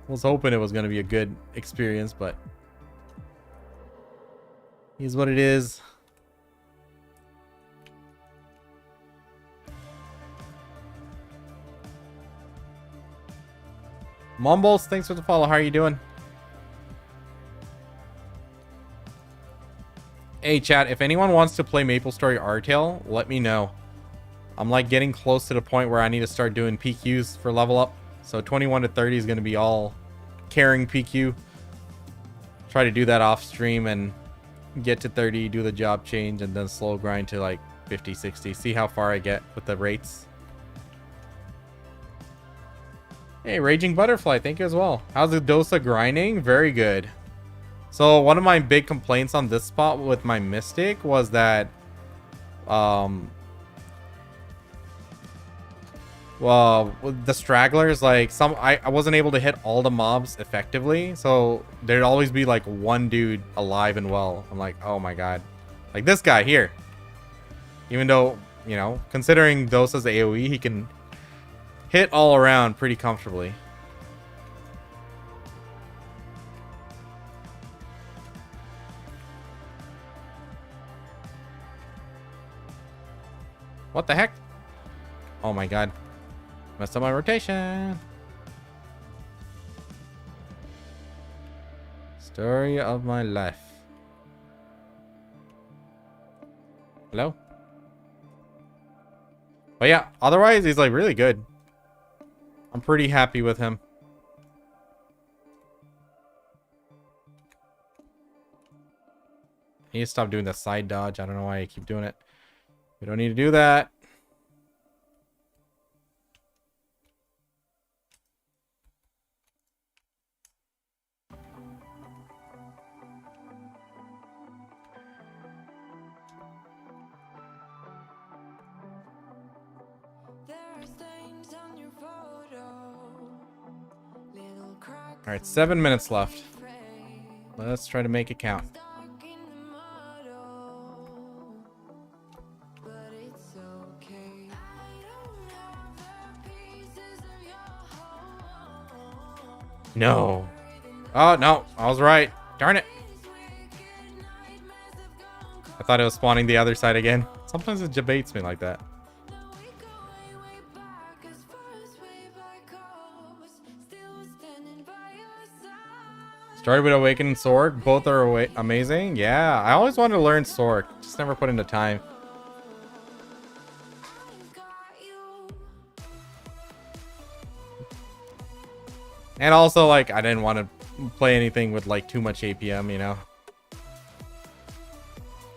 Was hoping it was going to be a good experience, but here's what it is. Mumbles, thanks for the follow. How are you doing? Hey, chat, if anyone wants to play MapleStory Artale, let me know. I'm like getting close to the point where I need to start doing PQs for level up. So 21 to 30 is going to be all carrying PQ. Try to do that off stream and get to 30, do the job change, and then slow grind to like 50, 60. See how far I get with the rates. Hey, Raging Butterfly, thank you as well. How's the Dosa grinding? Very good. So one of my big complaints on this spot with my Mystic was that well, with the stragglers, like I wasn't able to hit all the mobs effectively, so there'd always be like one dude alive and well. I'm like, oh my god, like this guy here. Even though, you know, considering Dosa's AoE, he can hit all around pretty comfortably. What the heck? Oh my god. Messed up my rotation. Story of my life. Hello? But yeah, otherwise he's like really good. I'm pretty happy with him. I need to stop doing the side dodge. I don't know why I keep doing it. We don't need to do that. All right, 7 minutes left. Let's try to make it count. No. Oh, no. I was right. Darn it. I thought it was spawning the other side again. Sometimes it debates me like that. Started with Awakened and Sword. Both are amazing. Yeah, I always wanted to learn Sword. Just never put into time. And also, like, I didn't want to play anything with, like, too much APM, you know?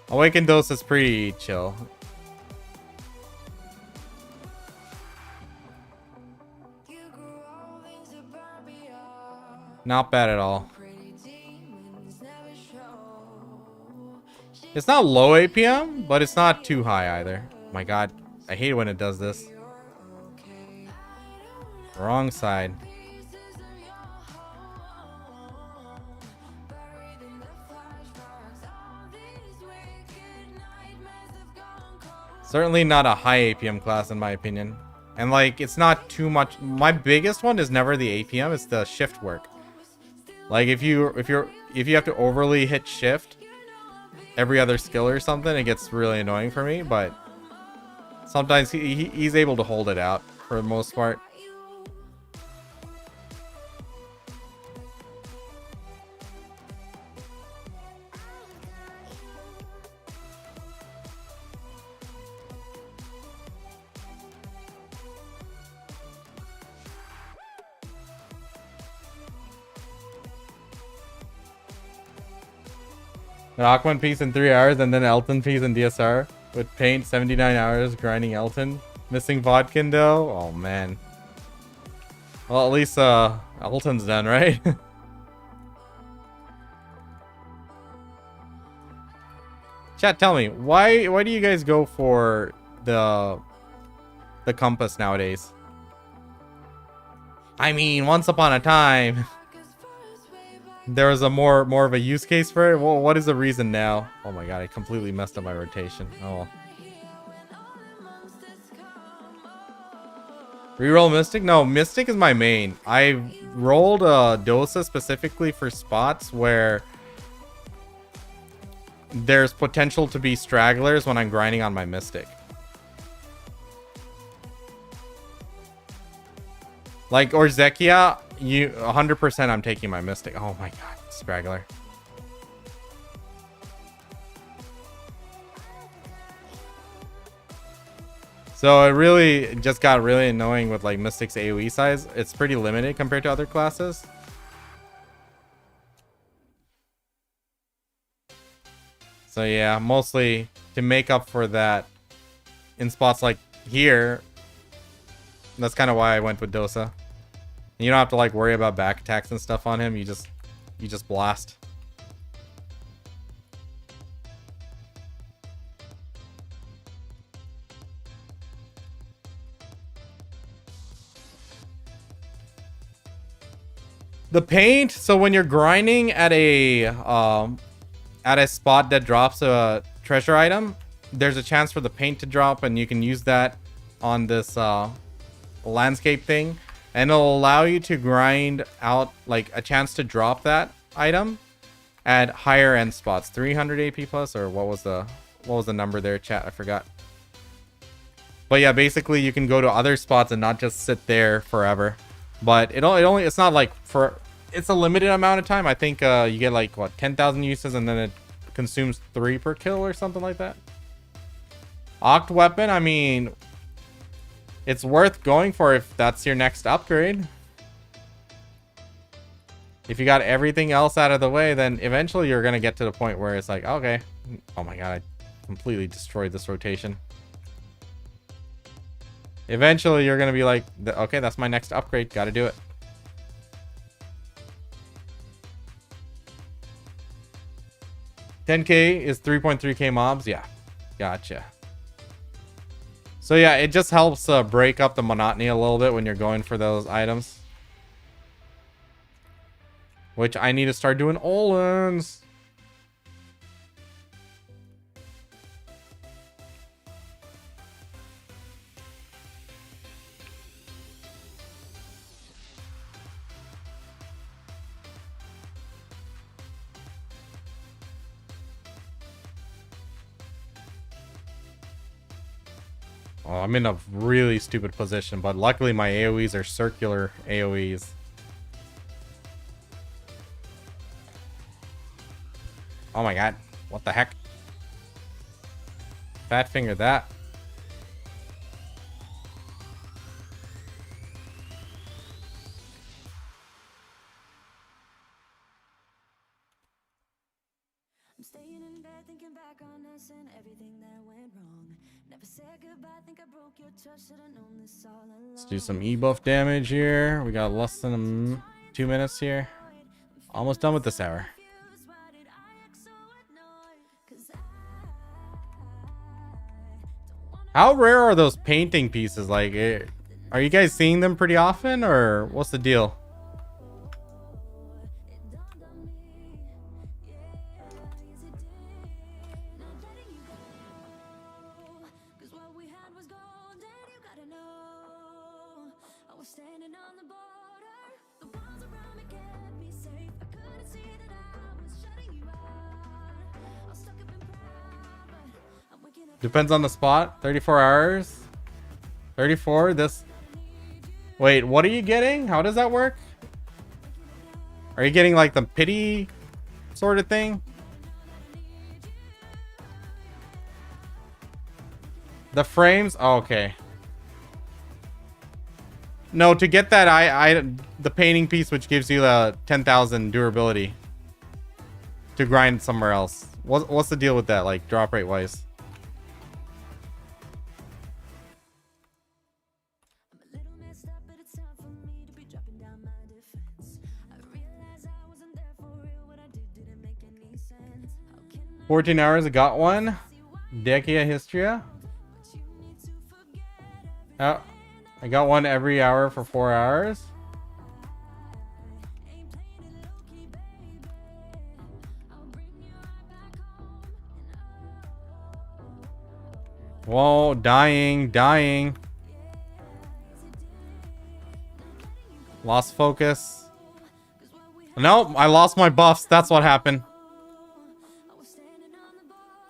Awakened Dosa is pretty chill. Not bad at all. It's not low APM, but it's not too high either. My god, I hate when it does this. Wrong side. Certainly not a high APM class in my opinion. And like, it's not too much. My biggest one is never the APM, it's the shift work. Like if you have to overly hit shift every other skill or something, it gets really annoying for me, but sometimes he's able to hold it out for the most part. An Aquaman piece in 3 hours and then Elton piece in DSR with paint 79 hours grinding Elton. Missing Vodkin though? Oh man. Well, at least Elton's done, right? Chat, tell me, why do you guys go for the compass nowadays? I mean, once upon a time there was a more of a use case for it. Well, what is the reason now? Oh my god, I completely messed up my rotation. Oh. Reroll Mystic? No, Mystic is my main. I rolled Dosa specifically for spots where there's potential to be stragglers when I'm grinding on my Mystic. Like Orzekia, 100% I'm taking my Mystic. Oh my god, straggler. So it really just got really annoying with like Mystic's AoE size. It's pretty limited compared to other classes. So yeah, mostly to make up for that in spots like here. That's kind of why I went with Dosa. You don't have to like worry about back attacks and stuff on him. You just blast. The paint, so when you're grinding at a spot that drops a treasure item, there's a chance for the paint to drop, and you can use that on this landscape thing, and it'll allow you to grind out like a chance to drop that item at higher end spots. 300 AP plus, or what was the number there, chat? I forgot. But yeah, basically you can go to other spots and not just sit there forever. But it's not like it's a limited amount of time. I think you get like what, 10,000 uses, and then it consumes 3 per kill or something like that. Oct weapon, I mean, it's worth going for if that's your next upgrade. If you got everything else out of the way, then eventually you're gonna get to the point where it's like, okay, oh my god, I completely destroyed this rotation. Eventually, you're going to be like, okay, that's my next upgrade. Got to do it. $10K is 3.3K mobs. Yeah, gotcha. So yeah, it just helps break up the monotony a little bit when you're going for those items. Which I need to start doing Olens. Oh, I'm in a really stupid position, but luckily my AoEs are circular AoEs. Oh my god, what the heck? Fat finger that. I'm staying in bed thinking back on us and everything that went wrong. Never said goodbye, think I broke your trust, should have known this all along. Let's do some e-buff damage here. We got less than 2 minutes here. Almost done with this hour. How rare are those painting pieces? Like, are you guys seeing them pretty often, or what's the deal? standing on the border. The walls around me kept me safe. I couldn't see that I was shutting you out. I was stuck up in pride, but I'm waking up. Depends on the spot. 34 hours. 34. This. Wait, what are you getting? How does that work? Are you getting like the pity sort of thing? The frames? Oh, okay. No, to get that, the painting piece, which gives you the 10,000 durability to grind somewhere else. What's the deal with that, like drop rate wise? I'm a little messed up, but it's time for me to be dropping down my defense. I realized I wasn't there for real. What I did didn't make any sense. How can I 14 hours, I got one. Decia Histria. Oh, I got one every hour for 4 hours. ain't playing it low key, baby? I'll bring you right back home. And Whoa, dying. Lost focus. Nope, I lost my buffs. That's what happened. I was standing on the border.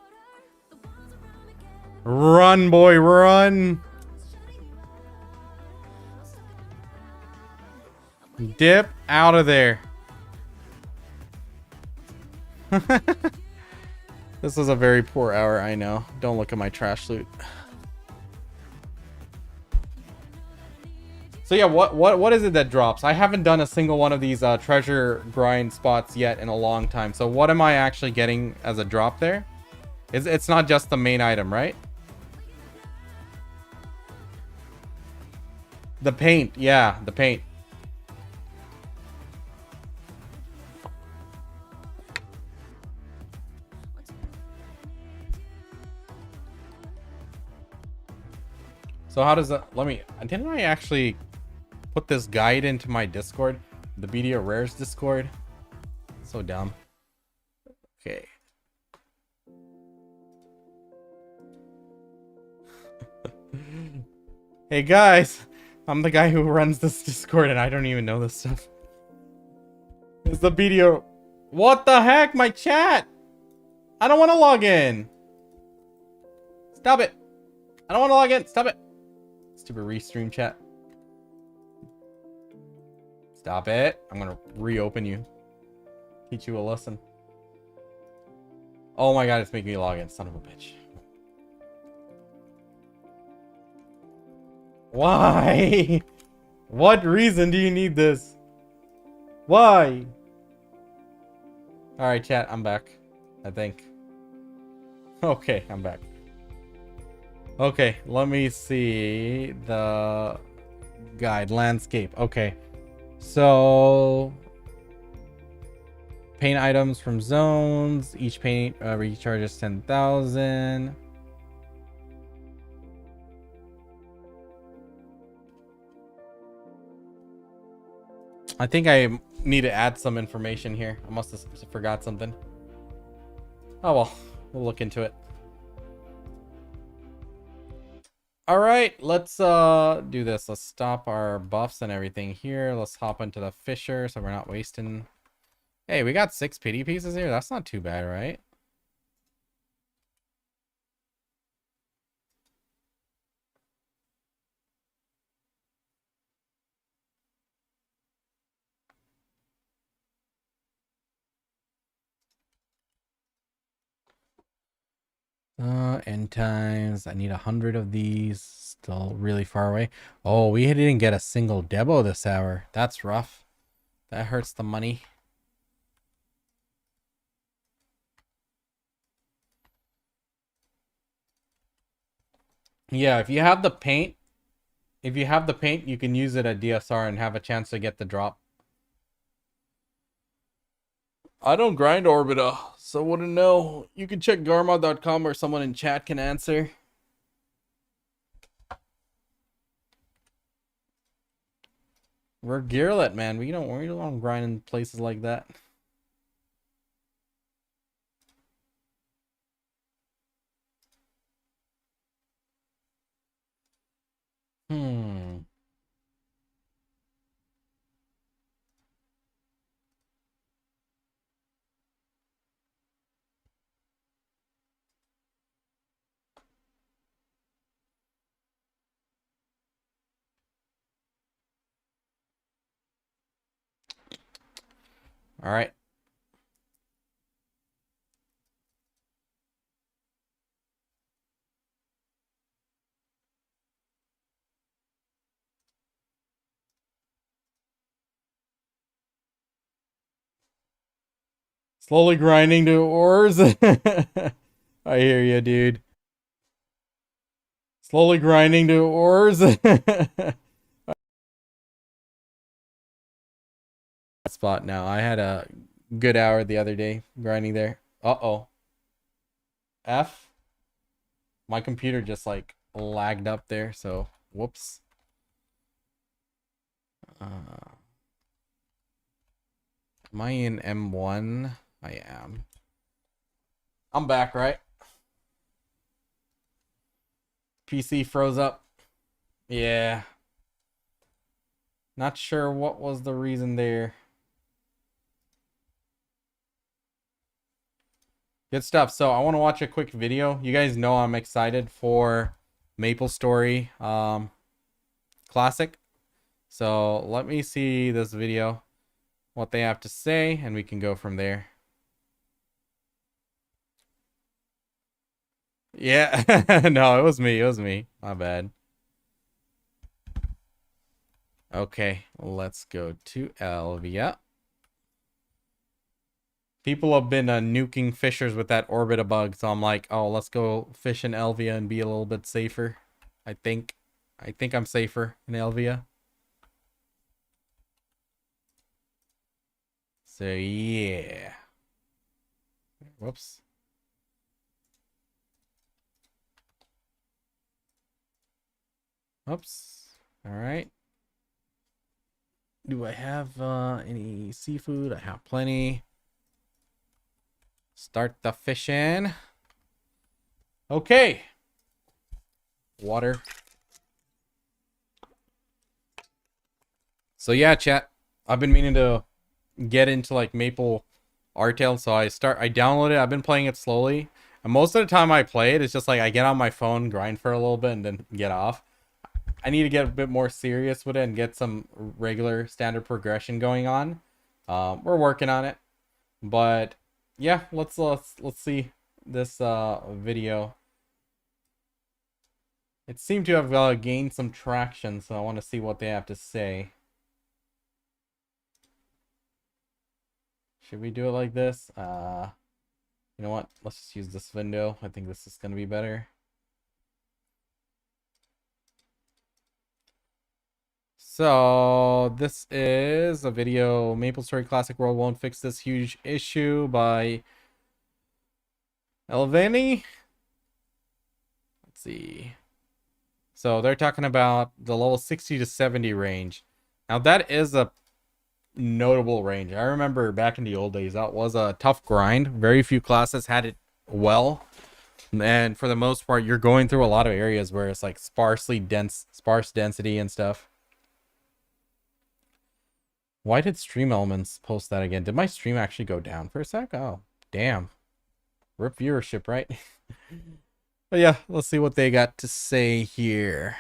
The walls around me kept Run, boy, run. Dip out of there. This was a very poor hour, I know. Don't look at my trash loot. So yeah, what is it that drops? I haven't done a single one of these treasure grind spots yet in a long time. So what am I actually getting as a drop there? It's not just the main item, right? The paint, yeah, the paint. So how does that, didn't I actually put this guide into my Discord? The BDO Rares Discord? So dumb. Okay. Hey guys, I'm the guy who runs this Discord and I don't even know this stuff. It's the BDO. What the heck? My chat! I don't want to log in. Stop it. I don't want to log in. Stop it. Stupid restream chat. Stop it. I'm gonna reopen you. Teach you a lesson. Oh my god, it's making me log in. Son of a bitch. Why? What reason do you need this? Why? Alright, chat. I'm back. I think. Okay, I'm back. Okay, let me see the guide landscape. Okay, so paint items from zones. Each paint recharges 10,000. I think I need to add some information here. I must have forgot something. Oh well, we'll look into it. All right, let's do this. Let's stop our buffs and everything here. Let's hop into the Fisher so we're not wasting. Hey, we got 6 pity pieces here. That's not too bad, right? End times. I need 100 of these. Still really far away. Oh, we didn't get a single Debo this hour. That's rough. That hurts the money. Yeah, if you have the paint, you can use it at DSR and have a chance to get the drop. I don't grind Orbita, so wouldn't know. You can check garma.com or someone in chat can answer. We're gearlet, man. We don't want to grind in places like that. All right. Slowly grinding to ores. I hear you, dude. Slowly grinding to ores. Spot now. I had a good hour the other day grinding there. Uh-oh. F. My computer just like lagged up there, so whoops. Am I in M1? I am. I'm back, right? PC froze up. Yeah. Not sure what was the reason there. Good stuff. So I want to watch a quick video. You guys know I'm excited for MapleStory Classic. So let me see this video, what they have to say, and we can go from there. Yeah. No, it was me. It was me. My bad. Okay, let's go to Elvia. People have been nuking fishers with that Orbita bug, so I'm like, oh, let's go fish in Elvia and be a little bit safer. I think I'm safer in Elvia. So yeah. Whoops. Oops. All right. Do I have any seafood? I have plenty. Start the fishing. Okay. Water. So yeah, chat. I've been meaning to get into like Maple Artail, so I downloaded it. I've been playing it slowly. And most of the time I play it, it's just like I get on my phone, grind for a little bit, and then get off. I need to get a bit more serious with it and get some regular standard progression going on. We're working on it. But yeah, let's see this video. It seemed to have gained some traction, so I want to see what they have to say. Should we do it like this? You know what? Let's just use this window. I think this is going to be better. So this is a video. MapleStory Classic World won't fix this huge issue by Elveni. Let's see. So they're talking about the level 60 to 70 range. Now that is a notable range. I remember back in the old days, that was a tough grind. Very few classes had it well. And for the most part, you're going through a lot of areas where it's like sparse density and stuff. Why did Stream Elements post that again? Did my stream actually go down for a sec? Oh, damn. Rip viewership, right? But yeah, let's see what they got to say here.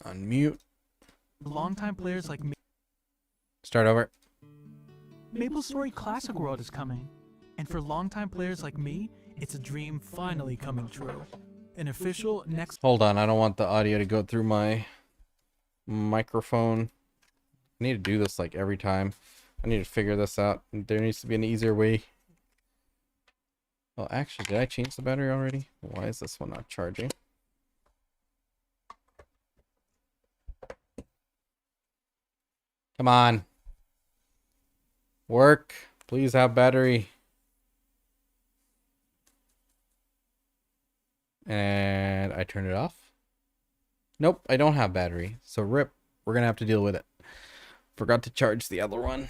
Unmute. Longtime players like me. Start over. MapleStory Classic World is coming. And for longtime players like me, it's a dream finally coming true. An official next... Hold on, I don't want the audio to go through my microphone. I need to do this like every time. I need to figure this out. There needs to be an easier way. Well, actually, did I change the battery already? Why is this one not charging? Come on. Work. Please have battery. And I turn it off. Nope, I don't have battery. So rip. We're going to have to deal with it. Forgot to charge the other one.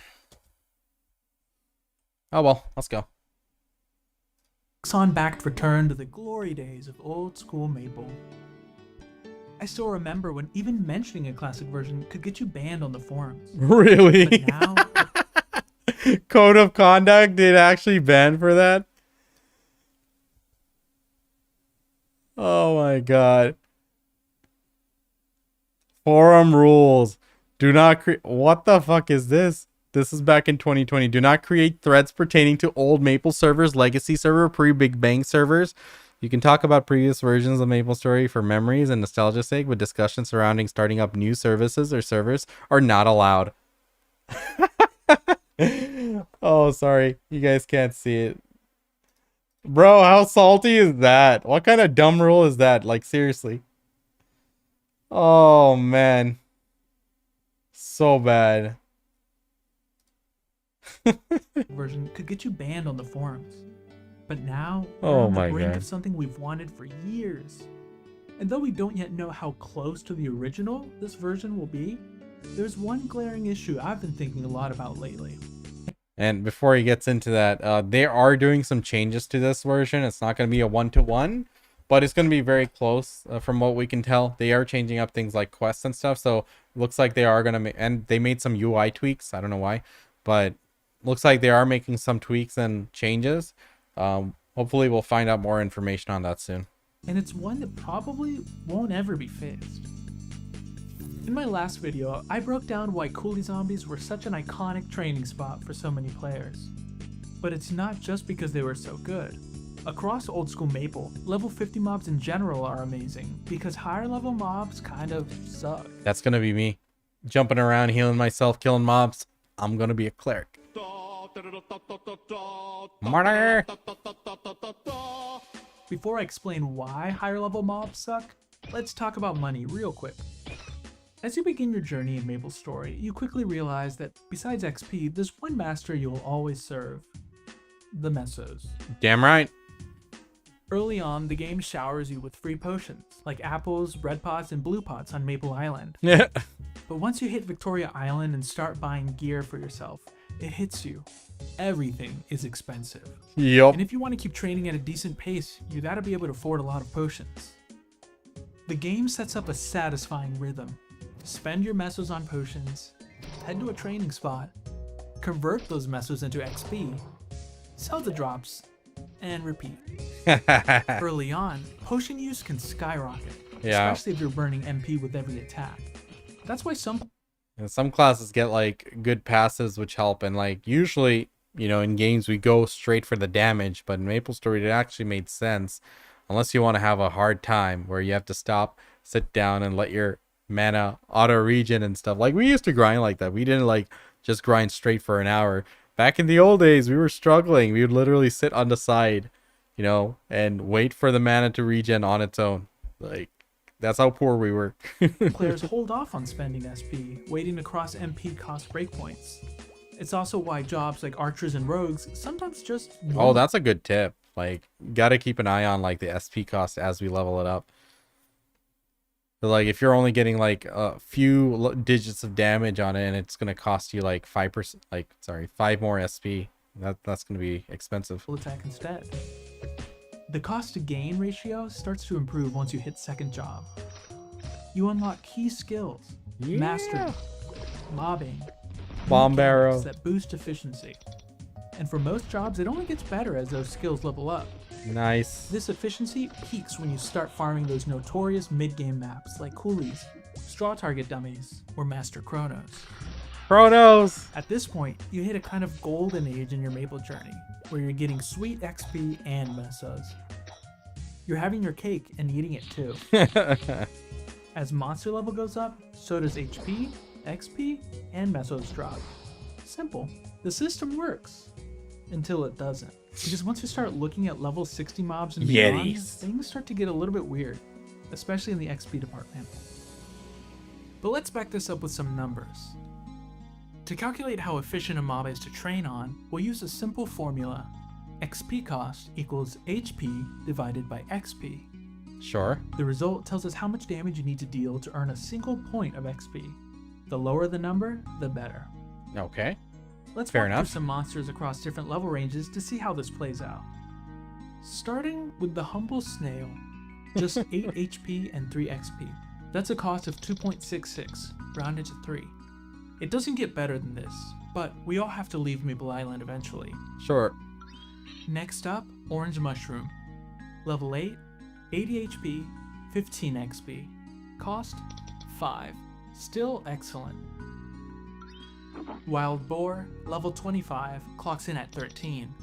Oh well, let's go. Exxon-backed return to the glory days of old school Maple. I still remember when even mentioning a classic version could get you banned on the forums. Really? But now... Code of conduct did actually ban for that? Oh my god. Forum rules. Do not create. What the fuck is this? This is back in 2020. Do not create threads pertaining to old Maple servers, legacy server, pre-Big Bang servers. You can talk about previous versions of MapleStory for memories and nostalgia's sake, but discussions surrounding starting up new services or servers are not allowed. Oh, sorry. You guys can't see it. Bro, how salty is that? What kind of dumb rule is that? Like, seriously. Oh, man. So bad. Version could get you banned on the forums. But now, we're Oh on the my brink God. of something we've wanted for years. And though we don't yet know how close to the original this version will be, there's one glaring issue I've been thinking a lot about lately. And before he gets into that, they are doing some changes to this version. It's not going to be a one-to-one, but it's going to be very close from what we can tell. They are changing up things like quests and stuff. So it looks like they are going to and they made some UI tweaks. I don't know why, but looks like they are making some tweaks and changes. Hopefully we'll find out more information on that soon. And it's one that probably won't ever be fixed. In my last video, I broke down why Coolie Zombies were such an iconic training spot for so many players. But it's not just because they were so good. Across old school Maple, level 50 mobs in general are amazing, because higher level mobs kind of suck. That's going to be me. Jumping around, healing myself, killing mobs. I'm going to be a cleric. Murder! Before I explain why higher level mobs suck, let's talk about money real quick. As you begin your journey in MapleStory, you quickly realize that besides XP, there's one master you'll always serve: the Mesos. Damn right. Early on, the game showers you with free potions, like apples, red pots, and blue pots on Maple Island. Yeah. But once you hit Victoria Island and start buying gear for yourself, it hits you. Everything is expensive. Yup. And if you want to keep training at a decent pace, you gotta be able to afford a lot of potions. The game sets up a satisfying rhythm. Spend your mesos on potions, head to a training spot, convert those mesos into XP, sell the drops, and repeat. Early on, potion use can skyrocket, Yeah. especially if you're burning MP with every attack. That's why some And some classes get like good passes which help, and like usually, you know, in games we go straight for the damage, but in MapleStory it actually made sense, unless you want to have a hard time where you have to stop, sit down, and let your mana auto regen and stuff. Like we used to grind like that. We didn't like just grind straight for an hour. Back in the old days, we were struggling. We would literally sit on the side, you know, and wait for the mana to regen on its own. Like, that's how poor we were. players hold off on spending SP, waiting to cross MP cost breakpoints. It's also why jobs like archers and rogues sometimes just Oh, won't. that's a good tip. Like, gotta keep an eye on like the SP cost as we level it up. But, like, if you're only getting like a few digits of damage on it, and it's gonna cost you like 5%, like 5 more SP, that's gonna be expensive. attack instead. The cost to gain ratio starts to improve once you hit second job. You unlock key skills, mastery, mobbing, Bomb barrel. mechanics that boost efficiency. And for most jobs, it only gets better as those skills level up. Nice. This efficiency peaks when you start farming those notorious mid-game maps like Coolies, Straw Target Dummies, or Master Chronos. Chronos. At this point, you hit a kind of golden age in your Maple journey, where you're getting sweet XP and mesos. You're having your cake and eating it too. As monster level goes up, so does HP, XP, and mesos drop. Simple. The system works. Until it doesn't. Because once you start looking at level 60 mobs and beyond, Yetis. things start to get a little bit weird, especially in the XP department. But let's back this up with some numbers. To calculate how efficient a mob is to train on, we'll use a simple formula. XP cost equals HP divided by XP. Sure. The result tells us how much damage you need to deal to earn a single point of XP. The lower the number, the better. Okay. Let's Fair walk enough. through some monsters across different level ranges to see how this plays out. Starting with the humble snail, just 8 HP and 3 XP. That's a cost of 2.66, rounded to 3. It doesn't get better than this, but we all have to leave Maple Island eventually. Sure. Next up, Orange Mushroom. Level 8, 80 HP, 15 XP. Cost 5. Still excellent. Wild Boar, level 25, clocks in at 13.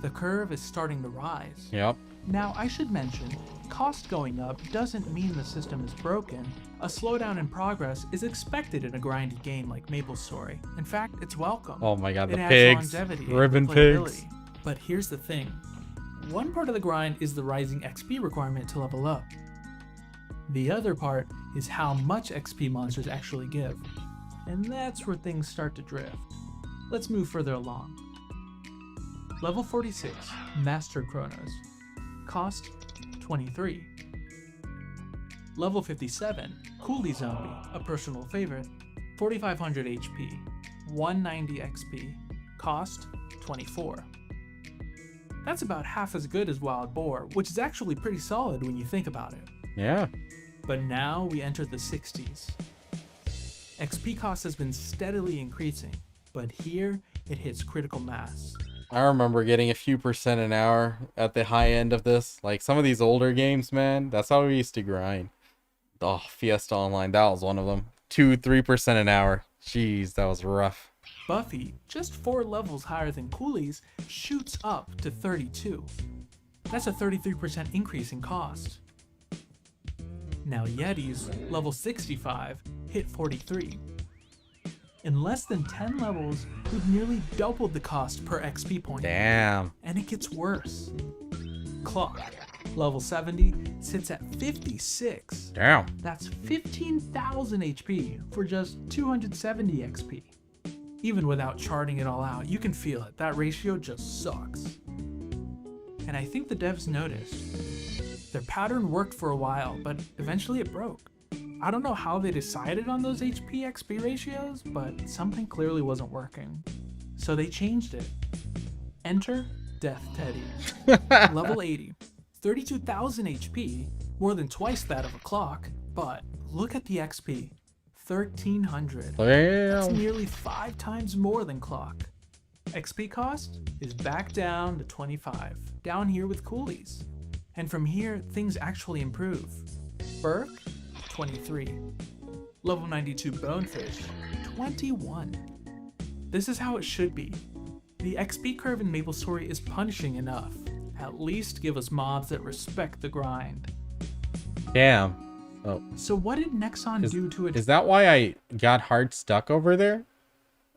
The curve is starting to rise. Yep. Now, I should mention, cost going up doesn't mean the system is broken. A slowdown in progress is expected in a grindy game like MapleStory. In fact, it's welcome. Oh my god, It the adds pigs. longevity and Ribbon replayability. pigs. But here's the thing. One part of the grind is the rising XP requirement to level up. The other part is how much XP monsters actually give. And that's where things start to drift. Let's move further along. Level 46, Master Chronos. Cost 23. Level 57, Coolie Zombie, a personal favorite. 4500 HP, 190 XP. Cost 24. That's about half as good as Wild Boar, which is actually pretty solid when you think about it. Yeah. But now we enter the 60s. XP cost has been steadily increasing, but here it hits critical mass. I remember getting a few percent an hour at the high end of this. Like some of these older games, man, that's how we used to grind. Oh, Fiesta Online, that was one of them. 2-3% an hour. Jeez, that was rough. Buffy, just 4 levels higher than Cooley's, shoots up to 32. That's a 33% increase in cost. Now Yeti's, level 65, hit 43. In less than 10 levels, we've nearly doubled the cost per XP point. Damn. And it gets worse. Clock, level 70, sits at 56. Damn. That's 15,000 HP for just 270 XP. Even without charting it all out, you can feel it. That ratio just sucks. And I think the devs noticed. Their pattern worked for a while, but eventually it broke. I don't know how they decided on those HP XP ratios, but something clearly wasn't working. So they changed it. Enter Death Teddy. Level 80. 32,000 HP, more than twice that of a clock, but look at the XP. 1,300. That's Damn. nearly 5 times more than clock. XP cost is back down to 25, down here with Coolies. And from here, things actually improve. Burke, 23. Level 92 Bonefish, 21. This is how it should be. The XP curve in MapleStory is punishing enough. At least give us mobs that respect the grind. Damn. Oh, So what did Nexon do to is that why I got hard stuck over there?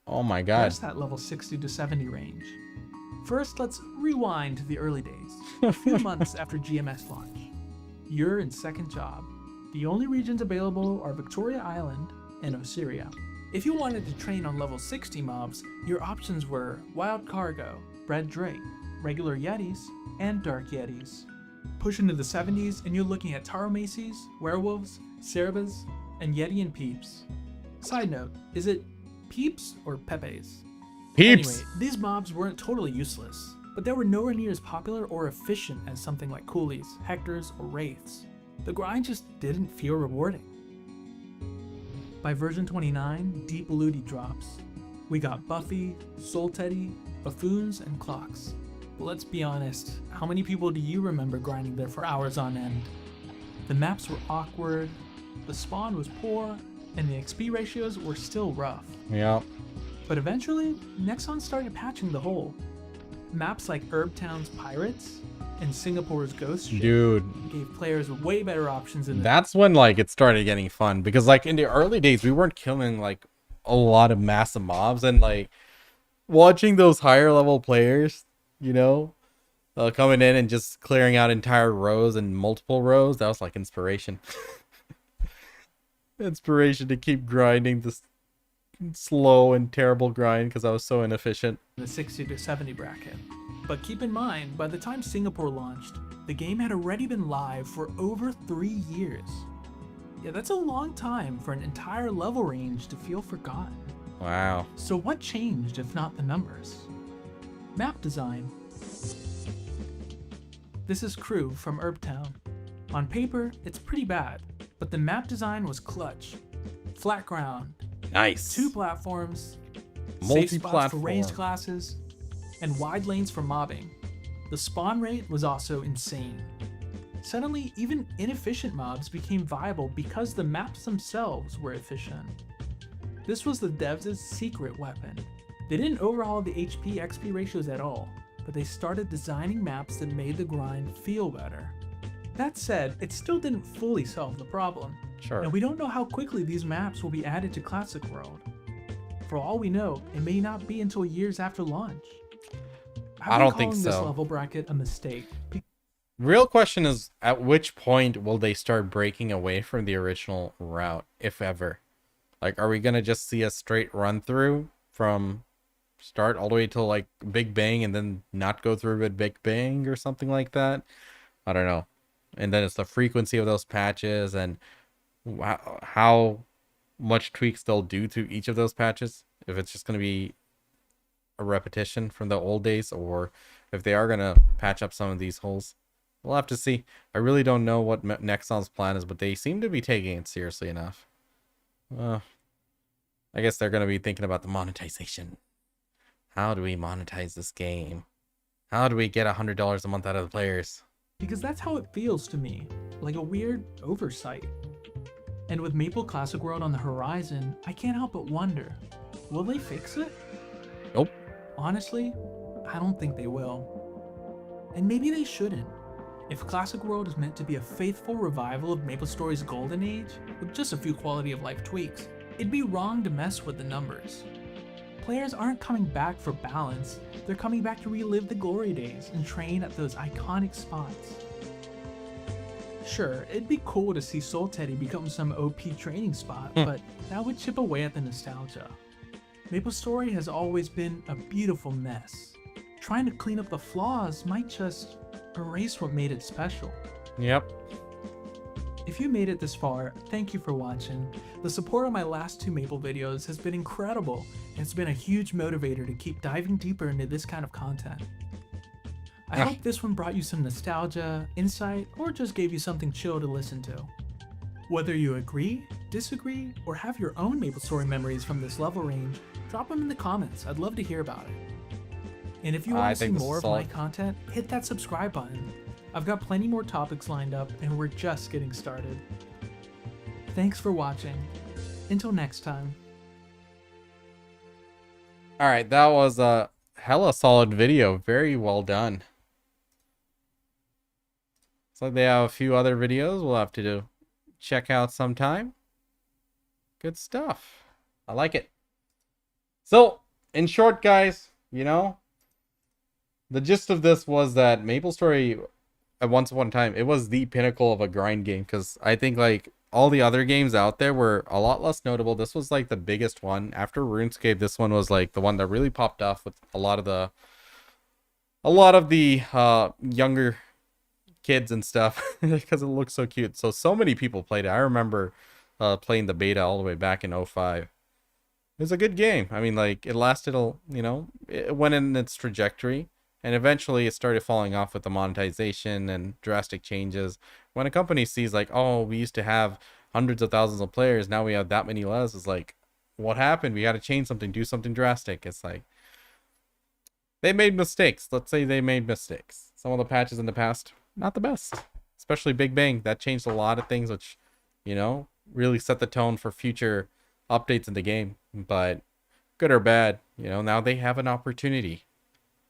Oh my god. address that level 60 to 70 range? First, let's rewind to the early days, a few months after GMS launch. You're in second job. The only regions available are Victoria Island and Osiria. If you wanted to train on level 60 mobs, your options were Wild Cargo, Red Drake, regular Yetis, and Dark Yetis. Push into the 70s and you're looking at Taromaces, Werewolves, Cerebas, and Yeti and Peeps. Side note, is it Peeps or Pepes? Peeps. Anyway, these mobs weren't totally useless, but they were nowhere near as popular or efficient as something like Coolies, Hectors, or Wraiths. The grind just didn't feel rewarding. By version 29, deep looty drops. We got Buffy, Soul Teddy, Buffoons, and Clocks. But let's be honest, how many people do you remember grinding there for hours on end? The maps were awkward, the spawn was poor, and the XP ratios were still rough. Yeah. But eventually, Nexon started patching the hole. Maps like Herbtown's Pirates and Singapore's Ghost Ship Dude, gave players way better options in the that's when like it started getting fun, because like in the early days we weren't killing like a lot of massive mobs, and like watching those higher level players, you know, coming in and just clearing out entire rows and multiple rows, that was like inspiration. Inspiration to keep grinding this slow and terrible grind because I was so inefficient. 60 to 70 bracket. But keep in mind, by the time Singapore launched, the game had already been live for over 3 years. Yeah, that's a long time for an entire level range to feel forgotten. Wow. So what changed if not the numbers? Map design. This is Crew from Herbtown. On paper, it's pretty bad, but the map design was clutch. Flat ground, Nice. 2 platforms, safe spots for Multi-platform. ranged classes, and wide lanes for mobbing. The spawn rate was also insane. Suddenly, even inefficient mobs became viable because the maps themselves were efficient. This was the devs' secret weapon. They didn't overhaul the HP XP ratios at all, but they started designing maps that made the grind feel better. That said, it still didn't fully solve the problem, Sure. and we don't know how quickly these maps will be added to Classic World. For all we know, it may not be until years after launch. I don't think This so. level bracket a mistake. Real question is, at which point will they start breaking away from the original route, if ever? Like, are we gonna just see a straight run through from start all the way till like Big Bang and then not go through with Big Bang or something like that? I don't know. And then it's the frequency of those patches and how much tweaks they'll do to each of those patches. If it's just gonna be a repetition from the old days, or if they are gonna patch up some of these holes. We'll have to see. I really don't know what Nexon's plan is, but they seem to be taking it seriously enough. I guess they're going to be thinking about the monetization. How do we monetize this game? How do we get $100 a month out of the players? Because that's how it feels to me, like a weird oversight. And with Maple Classic World on the horizon, I can't help but wonder, will they fix it? Nope. Honestly, I don't think they will. And maybe they shouldn't. If Classic World is meant to be a faithful revival of MapleStory's golden age, with just a few quality of life tweaks, it'd be wrong to mess with the numbers. Players aren't coming back for balance, they're coming back to relive the glory days and train at those iconic spots. Sure, it'd be cool to see Soul Teddy become some OP training spot, but that would chip away at the nostalgia. MapleStory has always been a beautiful mess. Trying to clean up the flaws might just erase what made it special. Yep. If you made it this far, thank you for watching. The support on my last 2 Maple videos has been incredible, and it's been a huge motivator to keep diving deeper into this kind of content. I hope this one brought you some nostalgia, insight, or just gave you something chill to listen to. Whether you agree, disagree, or have your own MapleStory memories from this level range, drop them in the comments. I'd love to hear about it. And if you want to see more of my content, hit that subscribe button. I've got plenty more topics lined up, and we're just getting started. Thanks for watching. Until next time. Alright, that was a hella solid video. Very well done. Looks like they have a few other videos we'll have to check out sometime. Good stuff. I like it. So, in short, guys, you know, the gist of this was that MapleStory, at once upon a time, it was the pinnacle of a grind game, because I think like all the other games out there were a lot less notable. This was like the biggest one. After RuneScape, this one was like the one that really popped off with a lot of the younger kids and stuff because it looks so cute. So many people played it. I remember playing the beta all the way back in 05. It was a good game. I mean, like, it lasted it went in its trajectory. And eventually it started falling off with the monetization and drastic changes. When a company sees like, oh, we used to have hundreds of thousands of players, now we have that many less, it's like, what happened? We got to change something, do something drastic. It's like, they made mistakes. Let's say they made mistakes. Some of the patches in the past, not the best. Especially Big Bang. That changed a lot of things, which, you know, really set the tone for future updates in the game. But good or bad, you know, now they have an opportunity.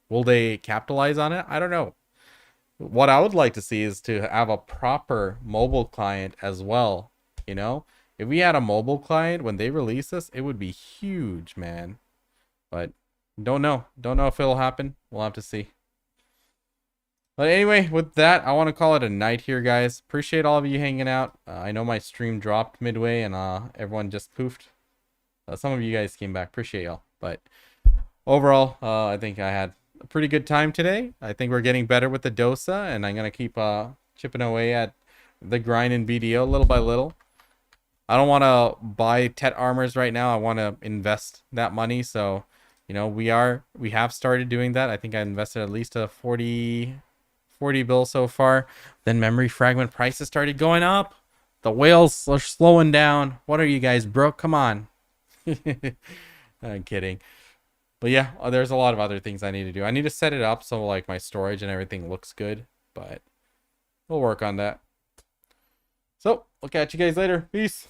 Will they capitalize on it? I don't know. What I would like to see is to have a proper mobile client as well. You know, if we had a mobile client when they release this, it would be huge, man. But don't know if it'll happen. We'll have to see. But anyway, with that, I want to call it a night here, guys. Appreciate all of you hanging out. I know my stream dropped midway and everyone just poofed. Some of you guys came back. Appreciate y'all. But overall, I think I had a pretty good time today. I think we're getting better with the Dosa, and I'm going to keep chipping away at the grind in BDO little by little. I don't want to buy Tet armors right now. I want to invest that money. So, you know, we have started doing that. I think I invested at least a 40 bill so far. Then memory fragment prices started going up. The whales are slowing down. What are you guys, broke? Come on. I'm kidding. But yeah, there's a lot of other things I need to do. I need to set it up so like my storage and everything looks good. But We'll work on that. So, we'll catch you guys later. Peace.